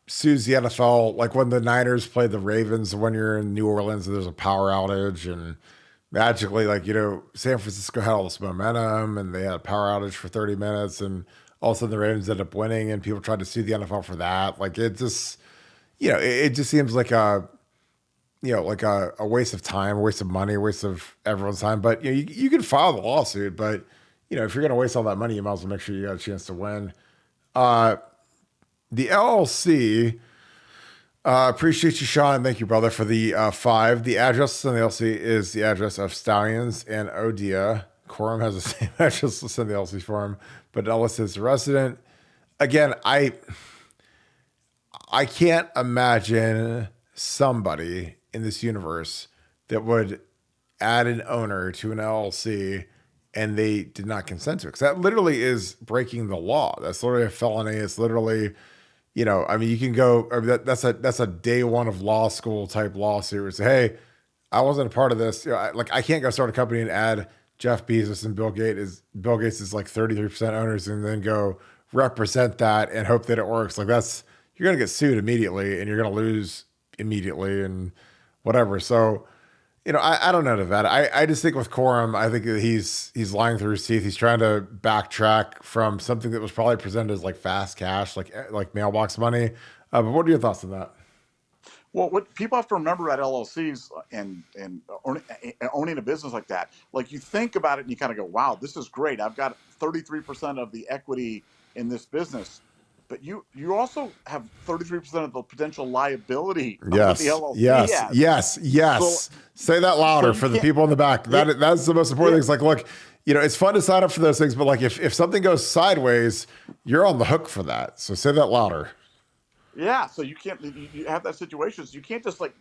sues the NFL, like when the Niners played the Ravens when you're in New Orleans and there's a power outage, and magically, San Francisco had all this momentum and they had a power outage for 30 minutes, and all of a sudden the Ravens ended up winning, and people tried to sue the NFL for that. Like, it just, it just seems like a waste of time, a waste of money, a waste of everyone's time. But you can file the lawsuit, but if you're going to waste all that money, you might as well make sure you got a chance to win. The LLC, appreciate you, Sean. Thank you, brother, for the 5. The address on the LLC is the address of Stallions and Odia. Quorum has the same address listed in the LLC form, but Ellis is the resident. Again, I can't imagine somebody in this universe that would add an owner to an LLC and they did not consent to it. Because that literally is breaking the law. That's literally a felony. It's literally, you can go, that's a day one of law school type lawsuit where it's, hey, I wasn't a part of this. I can't go start a company and add Jeff Bezos and Bill Gates is like 33% owners and then go represent that and hope that it works. Like, you're going to get sued immediately and you're going to lose immediately and whatever. So, I don't know, Nevada. I just think with Quorum, I think that he's lying through his teeth. He's trying to backtrack from something that was probably presented as like fast cash, like mailbox money. But what are your thoughts on that? Well, what people have to remember about LLCs and owning a business like that, like, you think about it and you kind of go, wow, this is great. I've got 33% of the equity in this business. But you also have 33% of the potential liability of the LLC. Yes. Say that louder for the people in the back. That's the most important thing. It's like, look, it's fun to sign up for those things, but like if something goes sideways, you're on the hook for that. So say that louder. Yeah, so you have that situation. So you can't just like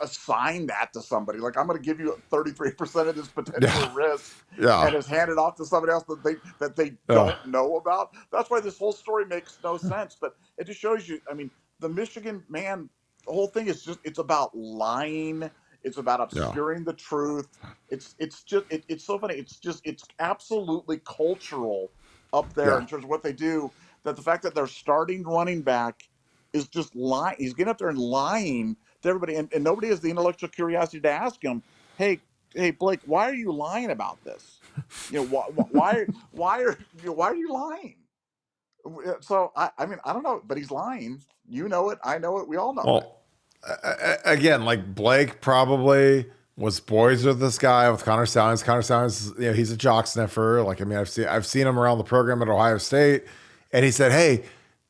assign that to somebody. Like, I'm going to give you 33% of this potential Yeah. risk, Yeah. and is handed off to somebody else that they Yeah. don't know about. That's why this whole story makes no sense. But it just shows you. I mean, the Michigan man, the whole thing is just, it's about lying. It's about Yeah. obscuring the truth. It's so funny. It's absolutely cultural up there Yeah. in terms of what they do. That the fact that their starting running back is just lying. He's getting up there and lying to everybody, and nobody has the intellectual curiosity to ask him, hey, Blake, why are you lying about this? You know, why are you lying? So I mean, I don't know, but he's lying. You know it, I know it, we all know it. Well, again, like Blake probably was boys with this guy with Connor Stalions. Connor Stalions, he's a jock sniffer. Like, I mean, I've seen him around the program at Ohio State, and he said, "Hey,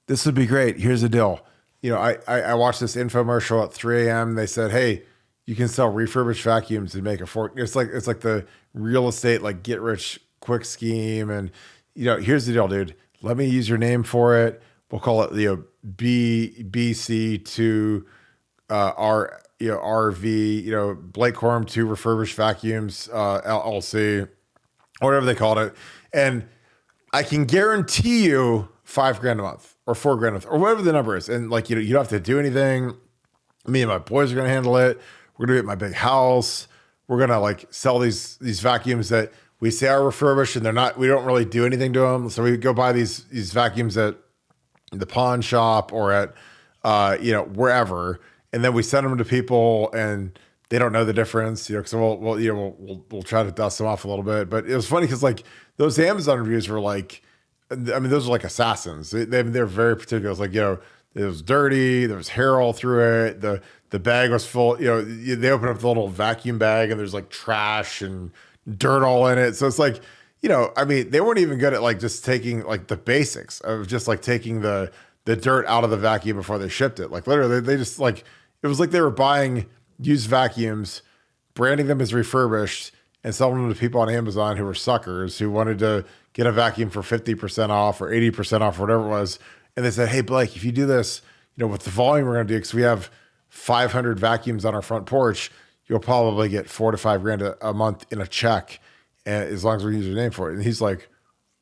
this would be great. Here's the deal. I watched this infomercial at 3 a.m. They said, hey, you can sell refurbished vacuums and make a fortune. It's like the real estate, like, get rich quick scheme. And here's the deal, dude. Let me use your name for it. We'll call it BC to RV, Blake Corum to refurbished vacuums, LLC, whatever they called it. And I can guarantee you $5,000 a month or $4,000 a month or whatever the number is. And like, you don't have to do anything. Me and my boys are going to handle it. We're going to get my big house. We're going to like sell these vacuums that we say are refurbished and we don't really do anything to them. So we go buy these vacuums at the pawn shop or at, wherever. And then we send them to people and they don't know the difference, cause we'll try to dust them off a little bit. But it was funny because like those Amazon reviews were like, I mean, those are like assassins. They're very particular. It's like, it was dirty. There was hair all through it. The bag was full. They open up the little vacuum bag and there's like trash and dirt all in it. So it's like, I mean, they weren't even good at like just taking like the basics of just like taking the dirt out of the vacuum before they shipped it. Like literally, they just like, it was like they were buying used vacuums, branding them as refurbished, and selling them to people on Amazon who were suckers who wanted to get a vacuum for 50% off or 80% off, or whatever it was. And they said, hey, Blake, if you do this, with the volume we're going to do, because we have 500 vacuums on our front porch, you'll probably get $4,000 to $5,000 a month in a check, as long as we use your name for it. And he's like,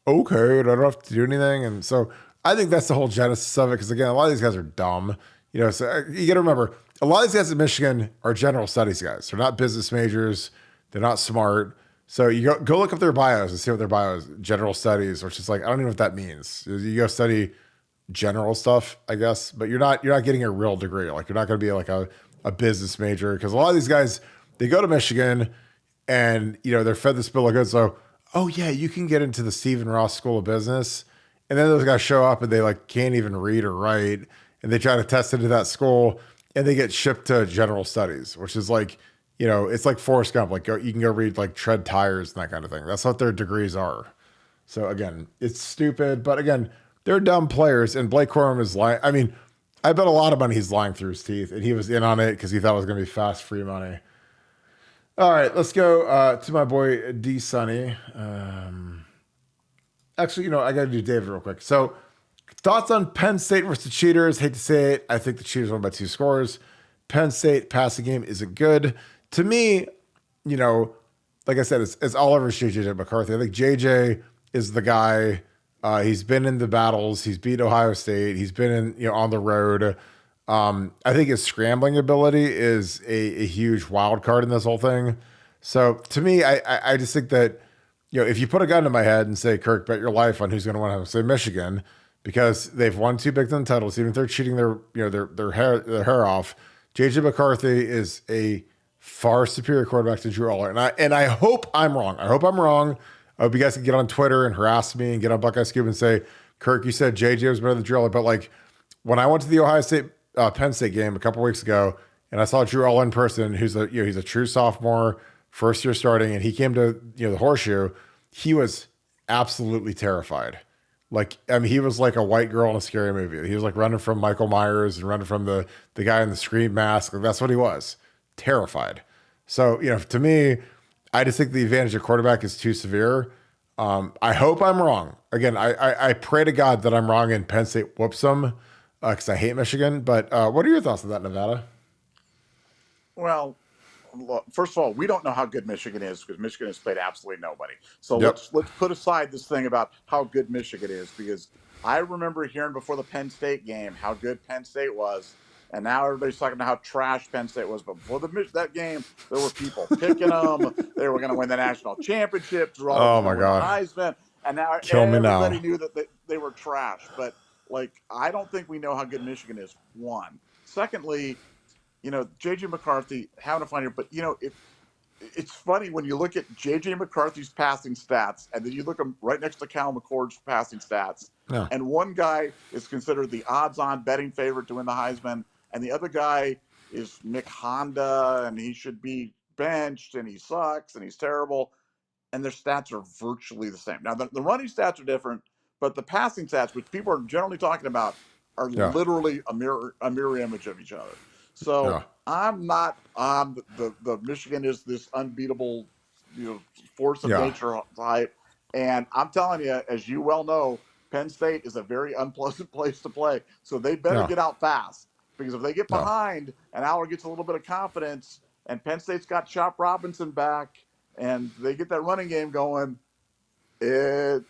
okay, I don't have to do anything. And so I think that's the whole genesis of it. Because again, a lot of these guys are dumb. So you got to remember, a lot of these guys in Michigan are general studies guys. They're not business majors. They're not smart. So you go look up their bios and see what their bio is. General studies, which is like, I don't even know what that means. You go study general stuff, I guess, but you're not getting a real degree. Like you're not going to be like a business major, because a lot of these guys, they go to Michigan and they're fed this bill of goods. So, oh yeah, you can get into the Stephen Ross School of Business, and then those guys show up and they like can't even read or write, and they try to test into that school, and they get shipped to general studies, which is like, it's like Forrest Gump. Like you can go read like tread tires and that kind of thing. That's what their degrees are. So again, it's stupid, but again, they're dumb players, and Blake Corum is lying. I mean, I bet a lot of money he's lying through his teeth, and he was in on it because he thought it was going to be fast, free money. All right, let's go to my boy D Sonny. Actually, I got to do David real quick. So, thoughts on Penn State versus the Cheaters? Hate to say it, I think the Cheaters won by 2 scores. Penn State passing game isn't good. To me, like I said, it's all over JJ McCarthy. I think JJ is the guy. He's been in the battles. He's beat Ohio State. He's been in, on the road. I think his scrambling ability is a huge wild card in this whole thing. So to me, I just think that, if you put a gun to my head and say, Kirk, bet your life on who's going to win, I would say Michigan, because they've won 2 Big Ten titles, even if they're cheating their hair off. JJ McCarthy is a far superior quarterback to Drew Aller. And I hope I'm wrong. I hope you guys can get on Twitter and harass me and get on Buckeye Scoop and say, Kirk, you said JJ was better than Drew Aller. But like when I went to the Ohio State Penn State game a couple weeks ago, and I saw Drew Aller in person, who's he's a true sophomore, first year starting, and he came to the Horseshoe, he was absolutely terrified. Like, I mean, he was like a white girl in a scary movie. He was like running from Michael Myers and running from the guy in the Scream mask. Like, that's what he was, terrified. So, to me, I just think the advantage of quarterback is too severe. I hope I'm wrong. Again, I pray to God that I'm wrong and Penn State whoops them, because I hate Michigan. But what are your thoughts on that, Nevada? Well, look, first of all, we don't know how good Michigan is because Michigan has played absolutely nobody. So Yep. let's put aside this thing about how good Michigan is because I remember hearing before the Penn State game how good Penn State was, and now everybody's talking about how trash Penn State was. But before that game, there were people picking them. They were going to win the national championship. Drew was Oh going my to win the God. Heisman, and now Kill me everybody now. knew that they were trash. But like, I don't think we know how good Michigan is. One. Secondly, JJ McCarthy having a fun year, but it's funny when you look at JJ McCarthy's passing stats and then you look them right next to Cal McCord's passing stats, Yeah. and one guy is considered the odds-on betting favorite to win the Heisman, and the other guy is Mick Honda, and he should be benched, and he sucks, and he's terrible, and their stats are virtually the same. Now, the running stats are different, but the passing stats, which people are generally talking about, are Yeah. literally a mirror image of each other. So Yeah. I'm not on the Michigan is this unbeatable, force of Yeah. nature type. And I'm telling you, as you well know, Penn State is a very unpleasant place to play. So they better Yeah. get out fast because if they get Yeah. behind and Aller gets a little bit of confidence and Penn State's got Chop Robinson back and they get that running game going, it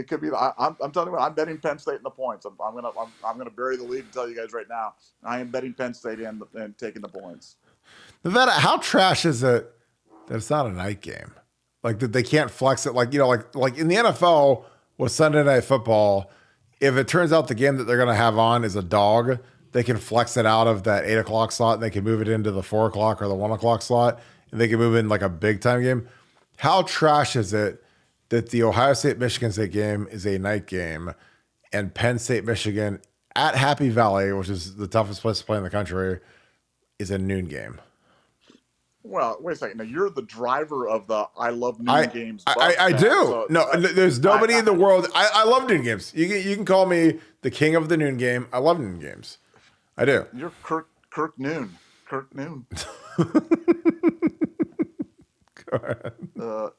could be. I'm telling you what, I'm betting Penn State in the points. I'm gonna bury the lead and tell you guys right now. I am betting Penn State and taking the points. Nevada, how trash is it that it's not a night game? Like that they can't flex it. Like, like in the NFL with Sunday Night Football, if it turns out the game that they're going to have on is a dog, they can flex it out of that 8 o'clock slot and they can move it into the 4 o'clock or the 1 o'clock slot and they can move in like a big time game. How trash is it that the Ohio State Michigan State game is a night game and Penn State Michigan at Happy Valley, which is the toughest place to play in the country, is a noon game? Well, wait a second. Now you're the driver of the "I love noon I games" I, bus, I man. do. So No, there's I, nobody in the world. I love noon games. You can call me the king of the noon game. I love noon games. I do. you're Kirk Noon. Kirk Noon. Go ahead. Uh,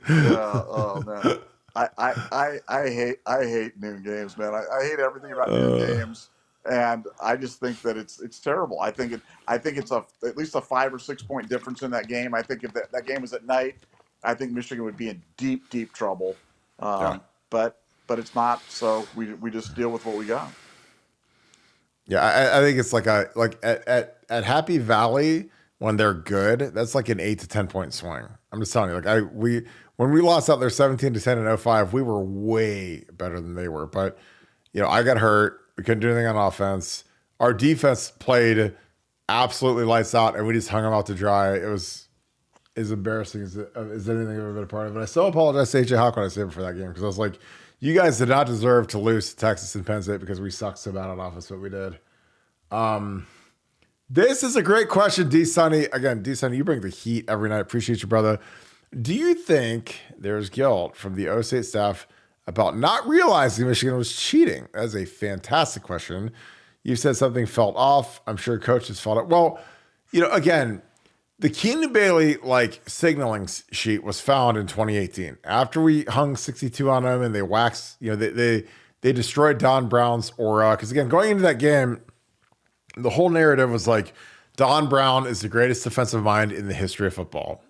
yeah. Oh man. I hate noon games, man. I hate everything about noon games, and I just think that it's terrible. I think it's at least a 5 or 6 point difference in that game. I think if that game was at night, I think Michigan would be in deep trouble. Yeah. But it's not. So we just deal with what we got. Yeah, I think it's like at Happy Valley when they're good, that's like an 8 to 10 point swing. I'm just telling you, like when we lost out there 17-10 in '05, we were way better than they were. But I got hurt. We couldn't do anything on offense. Our defense played absolutely lights out, and we just hung them out to dry. It was as embarrassing as anything I've ever been a part of. But I still apologize to AJ Hawk when I saved it for that game because I was like, you guys did not deserve to lose to Texas and Penn State because we sucked so bad on offense, but we did. This is a great question, D Sonny. Again, D Sonny, you bring the heat every night. Appreciate you, brother. Do you think there's guilt from the O State staff about not realizing Michigan was cheating? That's a fantastic question. You said something felt off. I'm sure coaches felt it. Well, again, the Keenan Bailey signaling sheet was found in 2018 after we hung 62 on them and they waxed. They destroyed Don Brown's aura because again, going into that game, the whole narrative was like Don Brown is the greatest defensive mind in the history of football.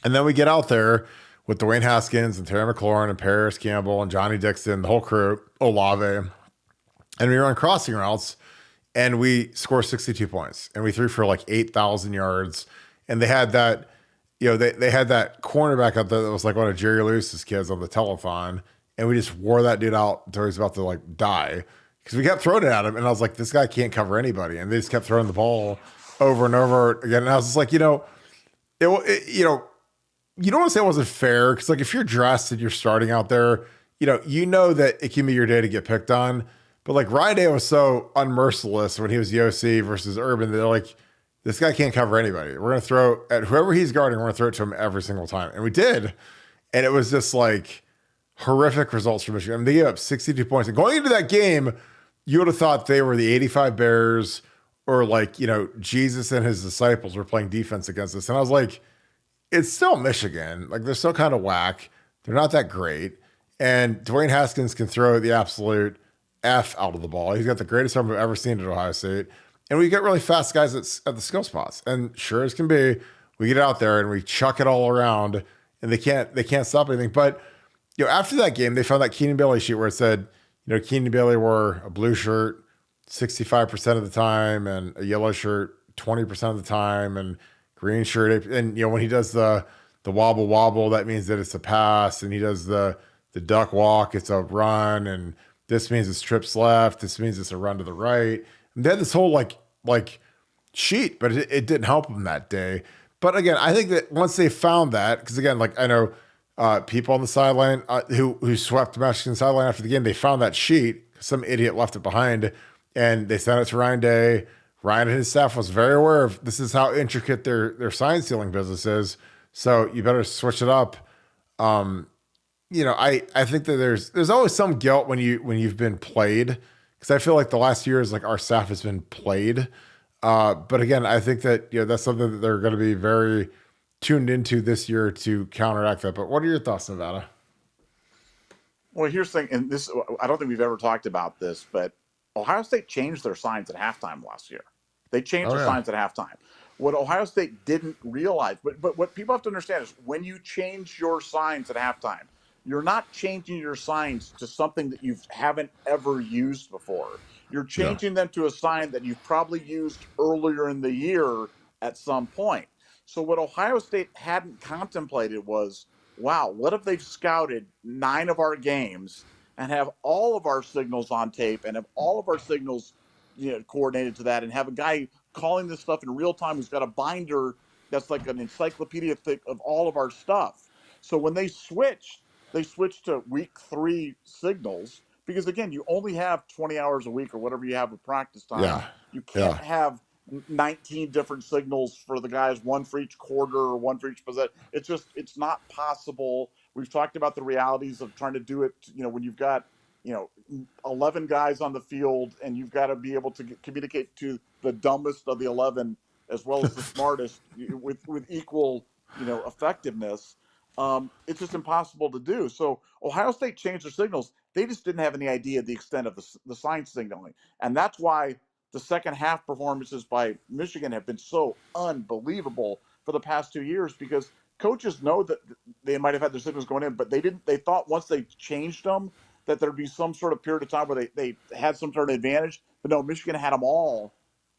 And then we get out there with Dwayne Haskins and Terry McLaurin and Paris Campbell and Johnny Dixon, the whole crew, Olave, and we run crossing routes and we score 62 points and we threw for 8,000 yards. And they had that, they had that cornerback out there that was like one of Jerry Lewis's kids on the telethon. And we just wore that dude out until he was about to die. Because we kept throwing it at him. And I was like, this guy can't cover anybody. And they just kept throwing the ball over and over again. And I was just like, you don't want to say it wasn't fair. Because if you're dressed and you're starting out there, that it can be your day to get picked on. But Ryan Day was so unmerciless when he was the OC versus Urban. They're like, this guy can't cover anybody. We're going to throw at whoever he's guarding. We're going to throw it to him every single time. And we did. And it was just horrific results for Michigan. I mean, they gave up 62 points. And going into that game, you would have thought they were the 85 Bears or Jesus and his disciples were playing defense against us. And I was like, it's still Michigan. They're still kind of whack. They're not that great. And Dwayne Haskins can throw the absolute F out of the ball. He's got the greatest arm I've ever seen at Ohio State. and we get really fast guys at the skill spots. And sure as can be, we get out there and we chuck it all around, and they can't stop anything. But after that game, they found that Keenan Bailey sheet where it said, Keenan Bailey wore a blue shirt 65% of the time and a yellow shirt 20% of the time and green shirt. And when he does the wobble wobble, that means that it's a pass, and he does the duck walk, it's a run, and this means it's trips left, this means it's a run to the right. And they had this whole like sheet, but it didn't help them that day. But again, I think that once they found that, because again, like I know people on the sideline who swept the Michigan sideline after the game, they found that sheet. Some idiot left it behind, and they sent it to Ryan Day. Ryan and his staff was very aware of this is how intricate their sign stealing business is. So you better switch it up. I think that there's always some guilt when you've been played, because I feel like the last few years, like our staff has been played. But again, I think that that's something that they're going to be very tuned into this year to counteract that. But what are your thoughts, Nevada? Well, here's the thing, and this I don't think we've ever talked about this, but Ohio State changed their signs at halftime last year. They changed their signs at halftime. What Ohio State didn't realize, but what people have to understand is when you change your signs at halftime, you're not changing your signs to something that you haven't ever used before. You're changing them to a sign that you've probably used earlier in the year at some point. So what Ohio State hadn't contemplated was, wow, what if they've scouted 9 of our games and have all of our signals on tape and have all of our signals coordinated to that, and have a guy calling this stuff in real time who's got a binder that's like an encyclopedia thick of all of our stuff. So when they switched to week 3 signals, because again, you only have 20 hours a week or whatever you have of practice time. Yeah. You can't have 19 different signals for the guys, one for each quarter or one for each possession. It's not possible. We've talked about the realities of trying to do it, when you've got, 11 guys on the field, and you've got to be able to communicate to the dumbest of the 11 as well as the smartest with equal, effectiveness. It's just impossible to do. So Ohio State changed their signals. They just didn't have any idea the extent of the sign signaling. And that's why the second half performances by Michigan have been so unbelievable for the past 2 years, because coaches know that they might have had their signals going in, but they thought once they changed them that there'd be some sort of period of time where they had some sort of advantage. But no, Michigan had them all.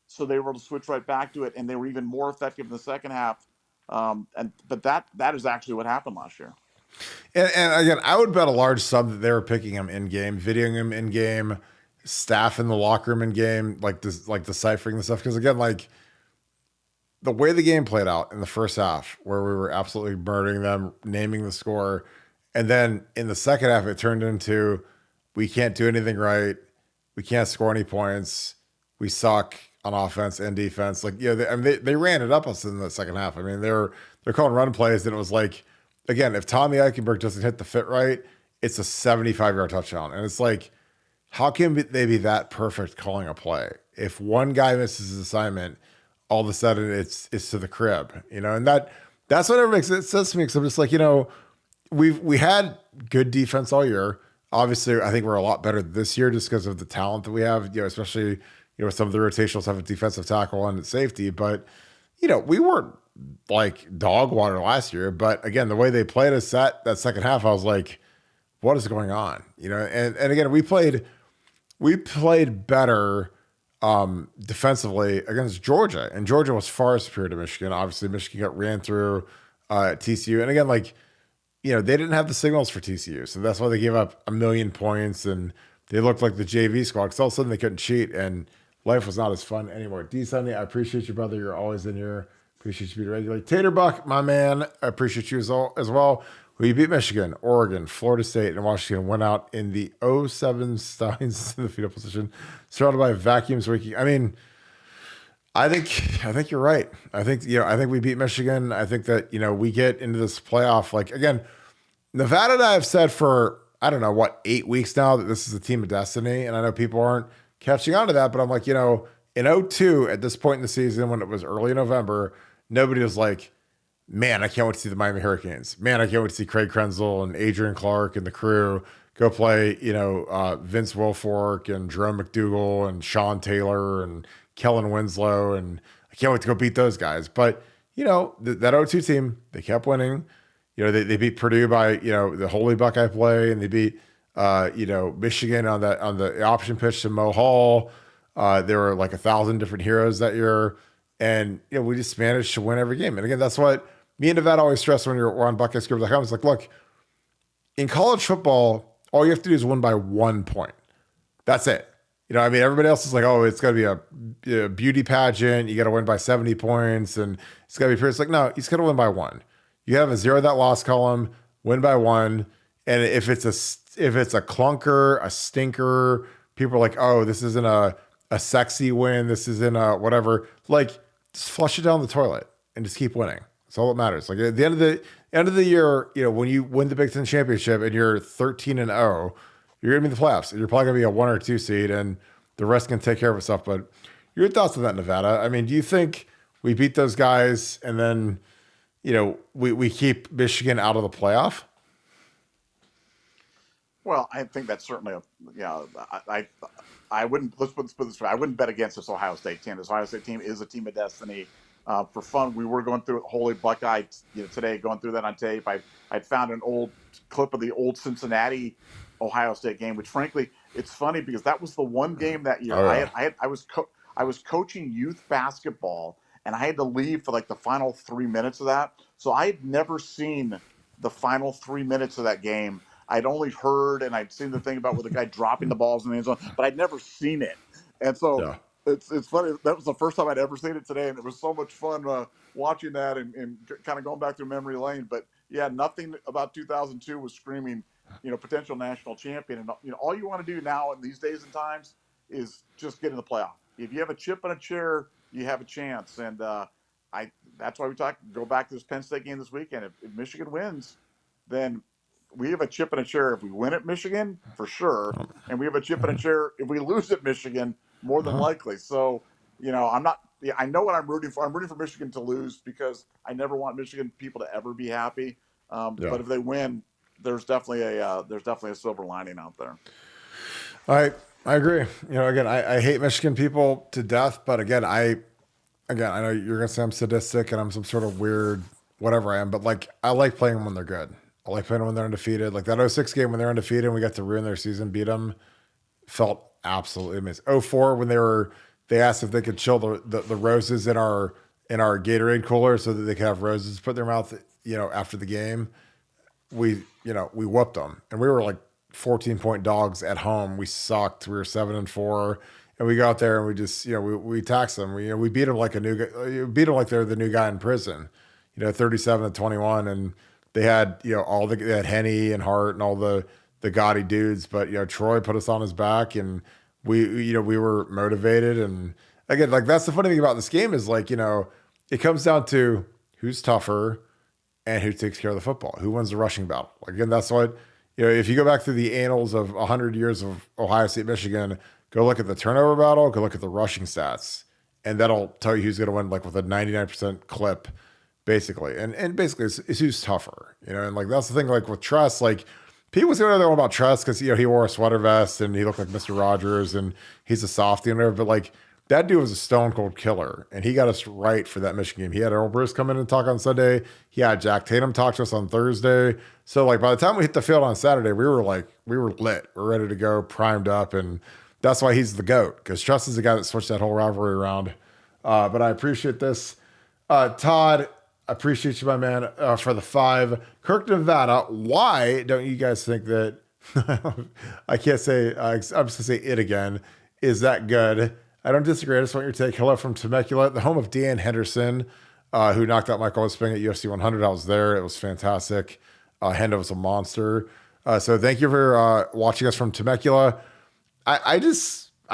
So they were able to switch right back to it, and they were even more effective in the second half. But that is actually what happened last year. And again, I would bet a large sum that they were picking him in game, videoing him in game, staff in the locker room in game, like deciphering the stuff. Because again, like the way the game played out in the first half, where we were absolutely murdering them, naming the score, and then in the second half, it turned into we can't do anything right, we can't score any points, we suck on offense and defense. Like they ran it up us in the second half. I mean, they're calling run plays, and it was like, again, if Tommy Eichenberg doesn't hit the fit right, it's a 75-yard touchdown. And it's like, how can they be that perfect calling a play? If one guy misses his assignment, all of a sudden it's to the crib, and that's what it makes sense to me. Because I'm just like, we had good defense all year. Obviously, I think we're a lot better this year just because of the talent that we have, especially, with some of the rotational stuff at defensive tackle and at safety. But, we weren't like dog water last year. But again, the way they played us that second half, I was like, what is going on? And again, we played better defensively against Georgia, and Georgia was far superior to Michigan. Obviously, Michigan got ran through at TCU. And again, like, they didn't have the signals for TCU. So that's why they gave up 1 million points, and they looked like the JV squad, because all of a sudden they couldn't cheat, and life was not as fun anymore. D. Sunday, I appreciate you, brother. You're always in here. Appreciate you being regular. Tater Buck, my man, I appreciate you as well. We beat Michigan, Oregon, Florida State, and Washington. Went out in the 0-7 Steins in the fetal position, surrounded by vacuums waking. I mean, I think you're right. I think we beat Michigan. I think that, we get into this playoff. Like, again, Nevada and I have said for, I don't know, 8 weeks now that this is a team of destiny. And I know people aren't catching on to that, but I'm like, in 2002, at this point in the season, when it was early November, nobody was like, man, I can't wait to see the Miami Hurricanes. Man, I can't wait to see Craig Krenzel and Adrian Clark and the crew go play, Vince Wilfork and Jerome McDougal and Sean Taylor and Kellen Winslow, and I can't wait to go beat those guys. But that O2 team, they kept winning. They beat Purdue by the Holy Buckeye play, and they beat Michigan on the option pitch to Mo Hall. There were like 1,000 different heroes that year, and we just managed to win every game. And again, that's what me and Nevada always stress when we're on BuckeyeScript.com. It's like, look, in college football, all you have to do is win by 1 point. That's it. Everybody else is like, oh, it's got to be a beauty pageant. You got to win by 70 points, and it's got to be fair. It's like, no, you just got to win by 1. You have a zero that loss column, win by 1. And if it's a clunker, a stinker, people are like, oh, this isn't a sexy win. This isn't a whatever. Like, just flush it down the toilet and just keep winning. That's all that matters. Like at the end of the year, when you win the Big Ten championship and you're 13-0, you're gonna be in the playoffs. You're probably gonna be a 1 or 2 seed, and the rest can take care of itself. But your thoughts on that, Nevada? Do you think we beat those guys and then we keep Michigan out of the playoff? Well, I think that's certainly I wouldn't, let's put this way. I wouldn't bet against this Ohio State team. This Ohio State team is a team of destiny. For fun, we were going through Holy Buckeye today, going through that on tape. I'd found an old clip of the old Cincinnati Ohio State game, which frankly, it's funny because that was the one game that year. Oh, yeah. I was coaching youth basketball, and I had to leave for like the final 3 minutes of that. So I'd never seen the final 3 minutes of that game. I'd only heard and I'd seen the thing about with the guy dropping the balls in the end zone, but I'd never seen it. And so Yeah. it's funny. That was the first time I'd ever seen it today, and it was so much fun watching that and kind of going back through memory lane. But yeah, nothing about 2002 was screaming, potential national champion. And all you want to do now in these days and times is just get in the playoff. If you have a chip and a chair, you have a chance. And that's why go back to this Penn State game this weekend. If Michigan wins, then we have a chip and a chair if we win at Michigan, for sure. And we have a chip and a chair if we lose at Michigan, more than likely. So, I know what I'm rooting for. I'm rooting for Michigan to lose because I never want Michigan people to ever be happy. But if they win, there's definitely a silver lining out there. I agree. Again, I hate Michigan people to death, but again, I know you're gonna say I'm sadistic and I'm some sort of weird whatever I am, but like I like playing them when they're good. I like playing them when they're undefeated. Like that 06 game when they're undefeated and we got to ruin their season, beat them, felt absolutely amazing. 04 when they asked if they could chill the roses in our Gatorade cooler so that they could have roses put in their mouth, after the game. We whooped them and we were like 14-point dogs at home. We sucked. We were 7-4, and we go out there and we just we taxed them. We beat them like a new guy. We beat them like they're the new guy in prison. 37-21, and they had they had Henny and Hart and all the gaudy dudes, but Troy put us on his back, and we were motivated. And again, like that's the funny thing about this game is like it comes down to who's tougher and who takes care of the football, who wins the rushing battle. Again, that's what. If you go back through the annals of 100 years of Ohio State, Michigan, go look at the turnover battle, go look at the rushing stats, and that'll tell you who's going to win, like with a 99% clip, basically. And basically, it's who's tougher, and like that's the thing, like with Tress, like people say whatever they want about Tress because he wore a sweater vest and he looked like Mr. Rogers and he's a softie and whatever, but like that dude was a stone cold killer, and he got us right for that Michigan game. He had Earl Bruce come in and talk on Sunday. He had Jack Tatum talk to us on Thursday. So like by the time we hit the field on Saturday, we were lit. We're ready to go, primed up, and that's why he's the GOAT, because Trust is the guy that switched that whole rivalry around. But I appreciate this. Todd, appreciate you, my man, for the 5. Kirk, Nevada, why don't you guys think that I can't say I'm just gonna say it again, is that good? I don't disagree. I just want your take. Hello from Temecula, the home of Dan Henderson, who knocked out Michael Bisping at UFC 100. I was there. It was fantastic. Hendo was a monster. So thank you for watching us from Temecula. I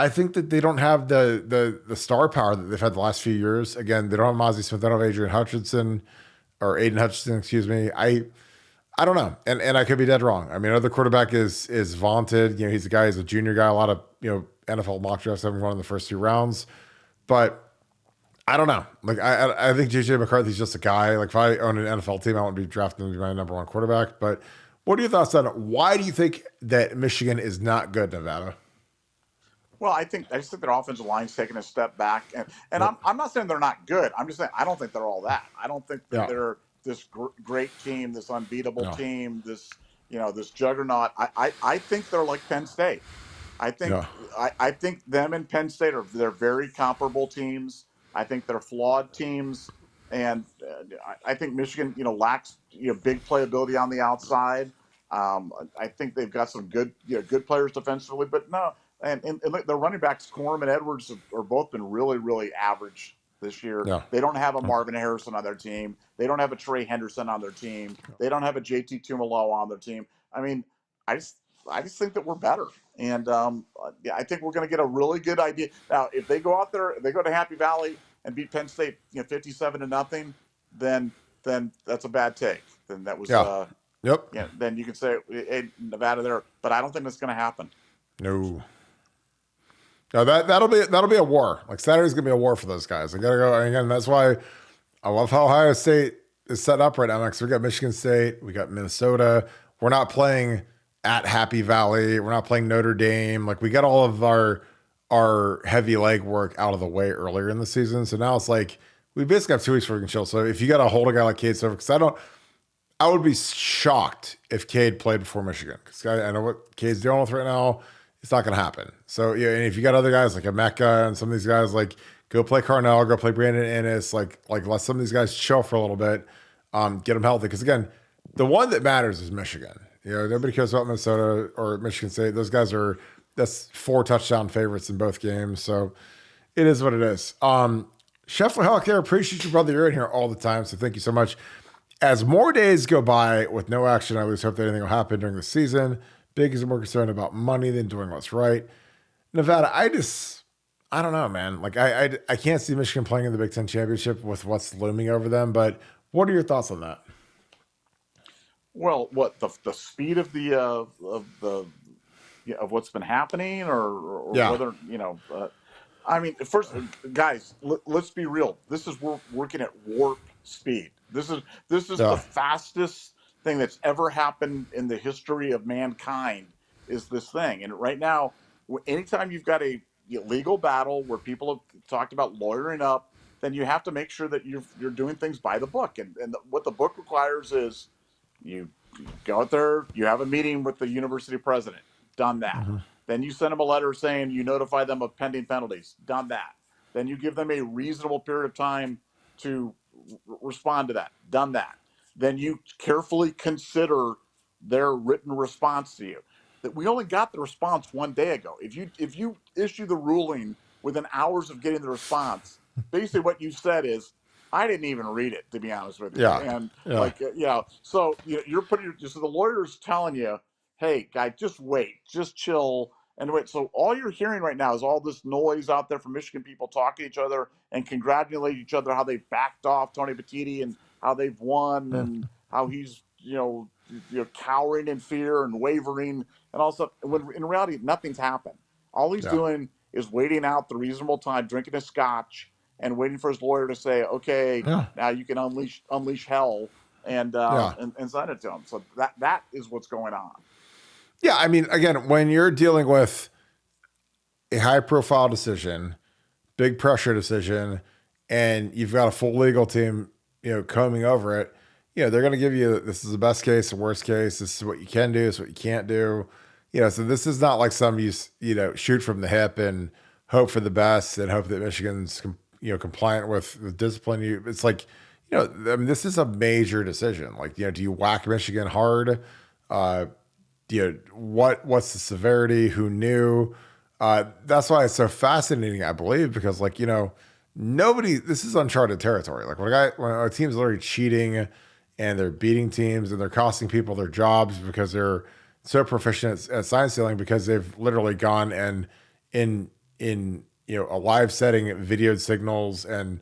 think that they don't have the star power that they've had the last few years. Again, they don't have Mozzie Smith. They don't have Aiden Hutchinson, excuse me. I don't know. And I could be dead wrong. Another quarterback is vaunted. He's a guy, he's a junior guy. A lot of, NFL mock drafts haven't won in the first 2 rounds, but I don't know. Like I think JJ McCarthy's just a guy. Like if I own an NFL team, I wouldn't be drafting him to be my number 1 quarterback. But what are your thoughts on it? Why do you think that Michigan is not good, Nevada? Well, I just think their offensive line's taking a step back, and Yep. I'm not saying they're not good. I'm just saying I don't think they're all that. I don't think that Yeah. they're this great team, this unbeatable Yeah. team, this juggernaut. I think they're like Penn State. I think Yeah. I think them and Penn State they're very comparable teams. I think they're flawed teams, and I think Michigan lacks big playability on the outside. I think they've got some good players defensively, but no, and look, their running backs Corum and Edwards are both been really average this year. Yeah. They don't have a Marvin Harrison on their team. They don't have a Trey Henderson on their team. They don't have a JT Tumalo on their team. I mean, I just I just think that we're better. And yeah, I think we're going to get a really good idea. Now, if they go out there, they go to Happy Valley and beat Penn State, 57-0, then that's a bad take. Then that was, Yeah. Yep. then you can say, hey, Nevada there. But I don't think that's going to happen. No. No, that'll be a war. Like Saturday's gonna be a war for those guys. I gotta go. And again, that's why I love how Ohio State is set up right now. Because we got Michigan State, we got Minnesota. We're not playing at Happy Valley. We're not playing Notre Dame. Like we got all of our heavy leg work out of the way earlier in the season. So now it's like we basically have 2 weeks where we can chill. So if you got to hold a guy like Cade Stover, because I would be shocked if Cade played before Michigan. Because I know what Cade's dealing with right now. It's not going to happen. So, yeah, and if you got other guys like Emeka and some of these guys, like go play Carnell, go play Brandon Ennis, like let some of these guys chill for a little bit, get them healthy. Because, again, the one that matters is Michigan. Nobody cares about Minnesota or Michigan State. Those guys that's 4 touchdown favorites in both games. So it is what it is. Scheffler Healthcare, appreciate you, brother. You're in here all the time. So thank you so much. As more days go by with no action, I at least hope that anything will happen during the season. Big is more concerned about money than doing what's right. Nevada, I don't know, man. Like I can't see Michigan playing in the Big Ten championship with what's looming over them. But what are your thoughts on that? Well, what the speed of of what's been happening, or Yeah, whether I mean, first, guys, let's be real. We're working at warp speed. This is the yeah, fastest thing that's ever happened in the history of mankind. Is this thing? And right now, anytime you've got a legal battle where people have talked about lawyering up, then you have to make sure that you're doing things by the book. And what the book requires is you go out there, you have a meeting with the university president, done that. mm-hmm. Then you send them a letter saying you notify them of pending penalties, done that. Then you give them a reasonable period of time to respond to that, done that. Then you carefully consider their written response to you. That we only got the response 1 day ago. If you issue the ruling within hours of getting the response, basically what you said is, I didn't even read it, to be honest with you. Yeah, And yeah, so you're putting so the lawyer's telling you, hey, guy, just wait, just chill and wait. So all you're hearing right now is all this noise out there from Michigan people talking to each other and congratulating each other how they backed off Tony Petitti and how they've won and how he's cowering in fear and wavering and all stuff. When in reality, nothing's happened. All he's yeah, doing is waiting out the reasonable time, drinking a scotch, and waiting for his lawyer to say, "Okay, yeah, now you can unleash hell," and yeah. send it to him. So that is what's going on. Yeah, I mean, again, when you're dealing with a high profile decision, big pressure decision, and you've got a full legal team, combing over it, they're going to give you, this is the best case, the worst case. This is what you can do. This is what you can't do. So this is not like some shoot from the hip and hope for the best and hope that Michigan's, compliant with the discipline. It's like, I mean, this is a major decision. Like, do you whack Michigan hard? What's the severity? Who knew? That's why it's so fascinating, I believe, because nobody, this is uncharted territory. Like when a team's literally cheating and they're beating teams and they're costing people their jobs because they're so proficient at sign stealing because they've literally gone and in a live setting videoed signals and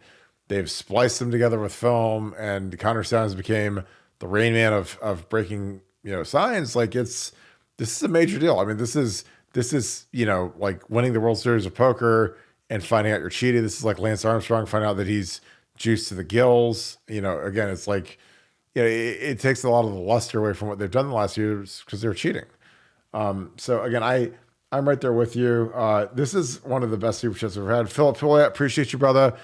they've spliced them together with film and Connor Steins became the Rain Man of breaking signs. Like this is a major deal. I mean, this is like winning the World Series of Poker and finding out you're cheating. This is like Lance Armstrong finding out that he's juiced to the gills. Again, it's like, it takes a lot of the luster away from what they've done the last years because they're cheating. So again, I'm right there with you. This is one of the best super chats we've had. Philip Phillips, appreciate you, brother.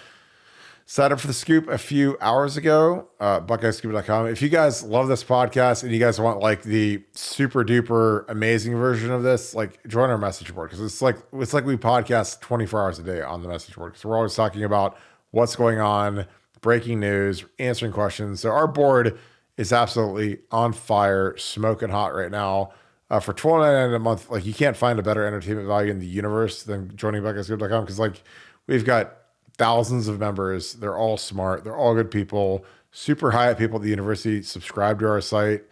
Signed up for the scoop a few hours ago, buckeyescoop.com. If you guys love this podcast and you guys want like the super duper amazing version of this, like join our message board because it's like we podcast 24 hours a day on the message board because we're always talking about what's going on, breaking news, answering questions. So our board is absolutely on fire, smoking hot right now. For $12.99 a month, like you can't find a better entertainment value in the universe than joining buckeyescoop.com because like we've got thousands of members. They're all smart. They're all good people. Super high up people at the university subscribe to our site.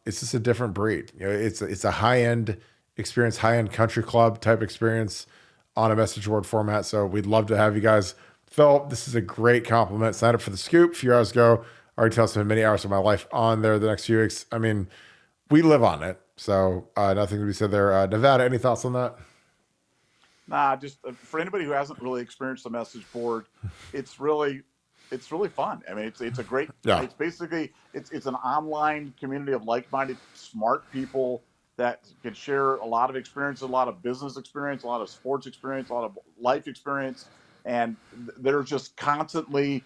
It's just a different breed. You know, it's a high end experience, high end country club type experience on a message board format. So we'd love to have you guys. Phil, this is a great compliment. Signed up for the scoop a few hours ago. Already tell some many hours of my life on there the next few weeks. I mean, we live on it. So nothing to be said there. Nevada, any thoughts on that? Nah, just for anybody who hasn't really experienced the message board, it's really fun. I mean, it's a great. Yeah. It's basically it's an online community of like-minded, smart people that can share a lot of experience, a lot of business experience, a lot of sports experience, a lot of life experience, and they're just constantly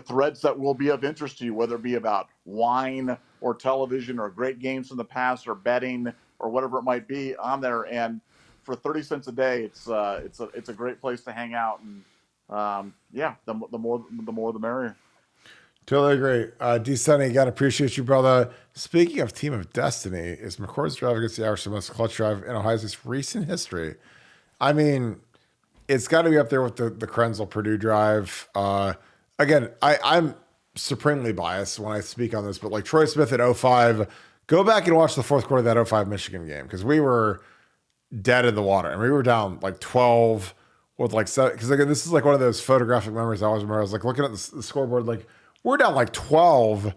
threads that will be of interest to you, whether it be about wine or television or great games from the past or betting or whatever it might be on there. And for 30 cents a day, it's a great place to hang out. And yeah, the more the merrier. Totally agree. D Sunny, again, appreciate you, brother. Speaking of Team of Destiny, is McCord's drive against the Irish the most clutch drive in Ohio's recent history? I mean, it's got to be up there with the Krenzel Purdue drive. Again, I'm supremely biased when I speak on this, but like Troy Smith at 05, go back and watch the fourth quarter of that 05 Michigan game because we were dead in the water and we were down like 12 with like seven. Because again, this is like one of those photographic memories I always remember. I was like looking at the scoreboard, like we're down like 12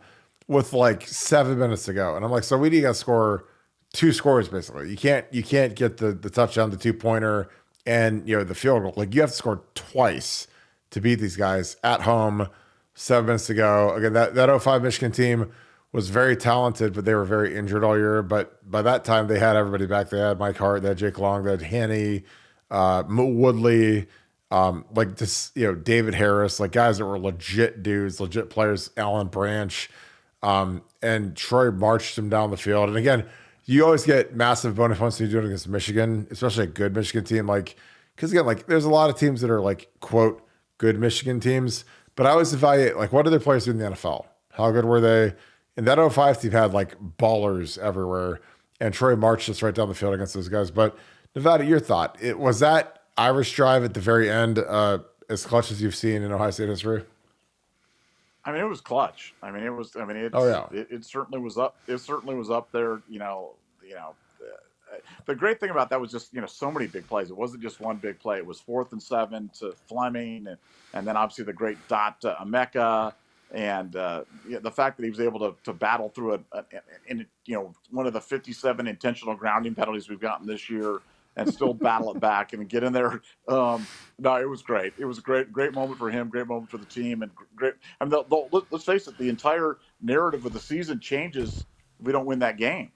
with like 7 minutes to go. And I'm like, so we need to score two scores basically. You can't get the touchdown, the 2-pointer, and the field goal. Like you have to score twice to beat these guys at home. 7 minutes to go. Again, that 05 Michigan team was very talented, but they were very injured all year. But by that time, they had everybody back. They had Mike Hart, they had Jake Long, they had Hanny, Woodley, like this, David Harris, like guys that were legit dudes, legit players. Alan Branch, and Troy marched him down the field. And again, you always get massive bonus points when you do it against Michigan, especially a good Michigan team. Like, because again, like there's a lot of teams that are like quote good Michigan teams, but I always evaluate like what do their players do in the NFL? How good were they? And that 05 team had like ballers everywhere, and Troy marched us right down the field against those guys. But Nevada, your thought? It was that Irish drive at the very end as clutch as you've seen in Ohio State history? I mean, it was clutch. I mean, it was. I mean, Oh yeah, it certainly was up. It certainly was up there. The great thing about that was just so many big plays. It wasn't just one big play. It was 4th and 7 to Fleming, and then obviously the great dot to Emeka, and the fact that he was able to battle through one of the 57 intentional grounding penalties we've gotten this year and still battle it back and get in there. No, it was great. It was a great moment for him, great moment for the team, and great. I mean, let's face it, the entire narrative of the season changes if we don't win that game.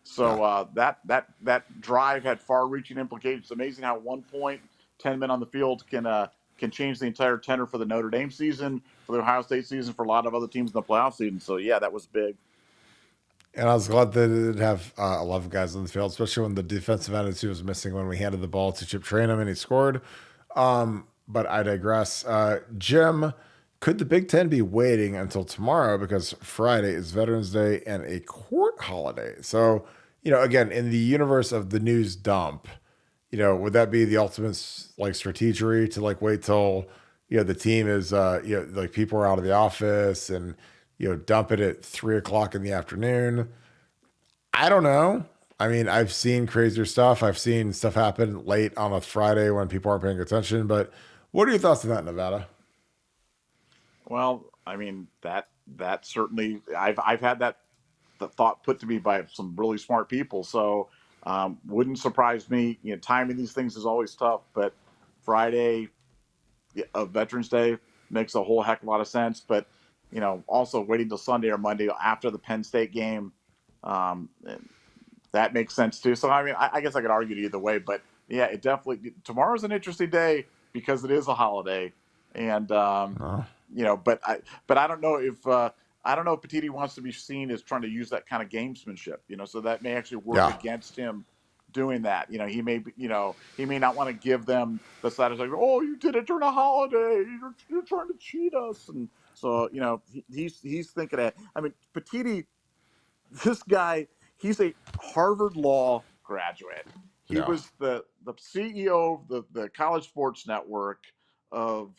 So that drive had far-reaching implications. It's amazing how 1 point, 10 men on the field can change the entire tenor for the Notre Dame season, for the Ohio State season, for a lot of other teams in the playoff season. So yeah, that was big. and I was glad they didn't have 11 guys on the field, especially when the defensive end was missing when we handed the ball to Chip Trayanum and he scored. But I digress. Jim, could the Big Ten be waiting until tomorrow because Friday is Veterans Day and a court holiday? So, again, in the universe of the news dump, would that be the ultimate like strategery to like wait till the team is like people are out of the office and dump it at 3 o'clock in the afternoon? I don't know. I mean, I've seen crazier stuff. I've seen stuff happen late on a Friday when people aren't paying attention. But what are your thoughts on that, Nevada? Well, I mean that certainly I've had that the thought put to me by some really smart people. So wouldn't surprise me. Timing these things is always tough, but Friday of Veterans Day makes a whole heck of a lot of sense. But also waiting till Sunday or Monday after the Penn State game, that makes sense too. So I mean, I guess I could argue it either way, but yeah, it definitely tomorrow's an interesting day because it is a holiday, and No. but I don't know if I don't know if Petiti wants to be seen as trying to use that kind of gamesmanship, so that may actually work Yeah. against him doing that. He may not want to give them the side of like, oh, you did it during a holiday, you're trying to cheat us, and so he's thinking that. I mean, Petiti, this guy, he's a Harvard Law graduate. He Yeah. was the CEO of the College Sports Network, of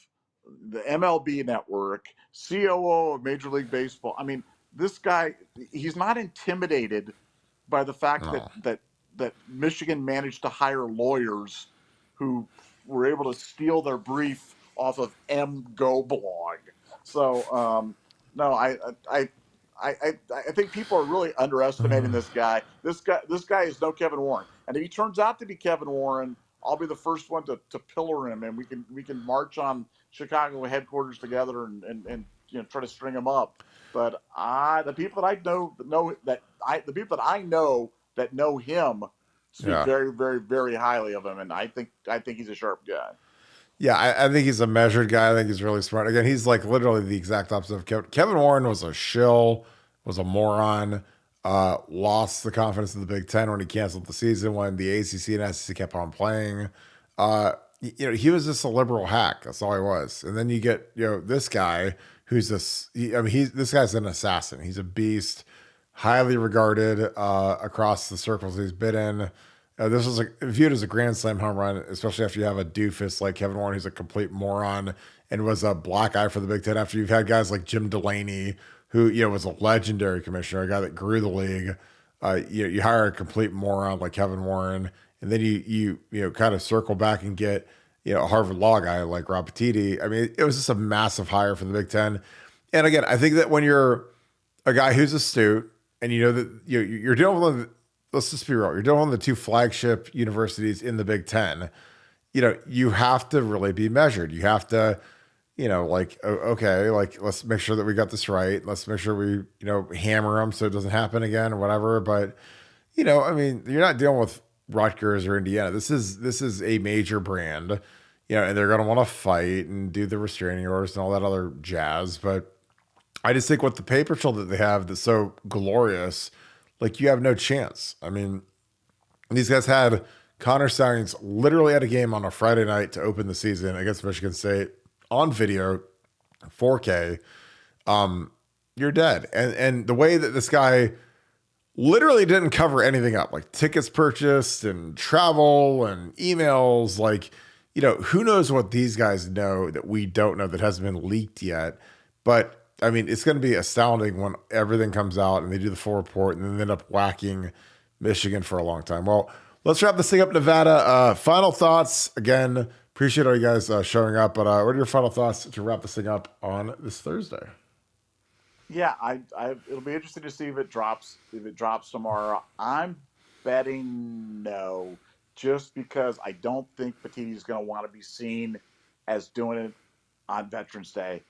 the MLB Network, COO of Major League Baseball. I mean, this guy, he's not intimidated by the fact No. that Michigan managed to hire lawyers who were able to steal their brief off of MGO blog. So no, I think people are really underestimating this guy. This guy is no Kevin Warren, and if he turns out to be Kevin Warren, I'll be the first one to pillar him, and we can march on Chicago headquarters together and try to string him up. But the people that the people that I know that know him speak Yeah. very, very, very highly of him, and I think he's a sharp guy. Yeah, I think he's a measured guy. I think he's really smart. Again, he's like literally the exact opposite of Kevin. Kevin Warren was a shill, was a moron, lost the confidence of the Big Ten when he canceled the season, when the ACC and SEC kept on playing. He was just a liberal hack. That's all he was. And then you get, this guy who's this guy's an assassin. He's a beast, highly regarded across the circles he's been in. This was viewed as a grand slam home run, especially after you have a doofus like Kevin Warren, who's a complete moron and was a black eye for the Big Ten. After you've had guys like Jim Delaney, who was a legendary commissioner, a guy that grew the league. You hire a complete moron like Kevin Warren, and then you kind of circle back and get a Harvard Law guy like Rob Petiti. I mean, it was just a massive hire for the Big Ten. And again, I think that when you're a guy who's astute and you know that you're dealing with, let's just be real, you're dealing with the two flagship universities in the Big Ten. You have to really be measured. You have to, okay, like let's make sure that we got this right. Let's make sure we, hammer them so it doesn't happen again or whatever. But, I mean, you're not dealing with Rutgers or Indiana. This is a major brand, and they're going to want to fight and do the restraining orders and all that other jazz. But I just think with the paper trail that they have that's so glorious, like you have no chance. I mean, these guys had Connor Stalions literally at a game on a Friday night to open the season against Michigan State on video, 4K. You're dead. And the way that this guy literally didn't cover anything up, like tickets purchased and travel and emails, like, who knows what these guys know that we don't know that hasn't been leaked yet. But I mean, it's going to be astounding when everything comes out and they do the full report and then they end up whacking Michigan for a long time. Well, let's wrap this thing up, Nevada. Final thoughts. Again, appreciate all you guys showing up. But what are your final thoughts to wrap this thing up on this Thursday? Yeah, it'll be interesting to see if it drops tomorrow. I'm betting no, just because I don't think Petiti's going to want to be seen as doing it on Veterans Day,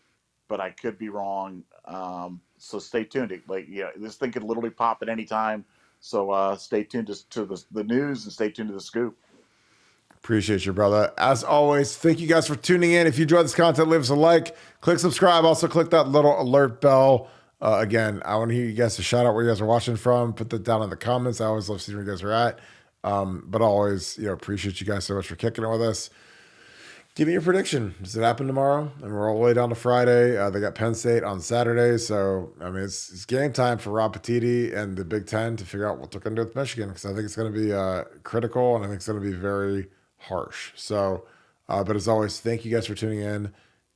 but I could be wrong. So stay tuned. This thing could literally pop at any time. So stay tuned to the news and stay tuned to the scoop. Appreciate you, brother. As always, thank you guys for tuning in. If you enjoyed this content, leave us a like, click subscribe. Also, click that little alert bell. Again, I want to hear you guys to shout out where you guys are watching from. Put that down in the comments. I always love seeing where you guys are at. But always, appreciate you guys so much for kicking it with us. Give me your prediction. Does it happen tomorrow? And we're all the way down to Friday. They got Penn State on Saturday. So, I mean, it's game time for Rob Petiti and the Big Ten to figure out what they're going to do with Michigan, because I think it's going to be critical, and I think it's going to be very harsh. So, but as always, thank you guys for tuning in.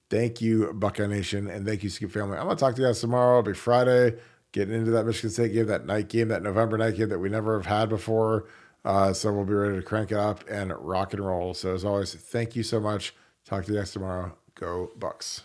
Thank you, Buckeye Nation, and thank you, Scoop Family. I'm going to talk to you guys tomorrow. It'll be Friday, getting into that Michigan State game, that night game, that November night game that we never have had before. So we'll be ready to crank it up and rock and roll. So as always, thank you so much. Talk to you guys tomorrow. Go Bucks.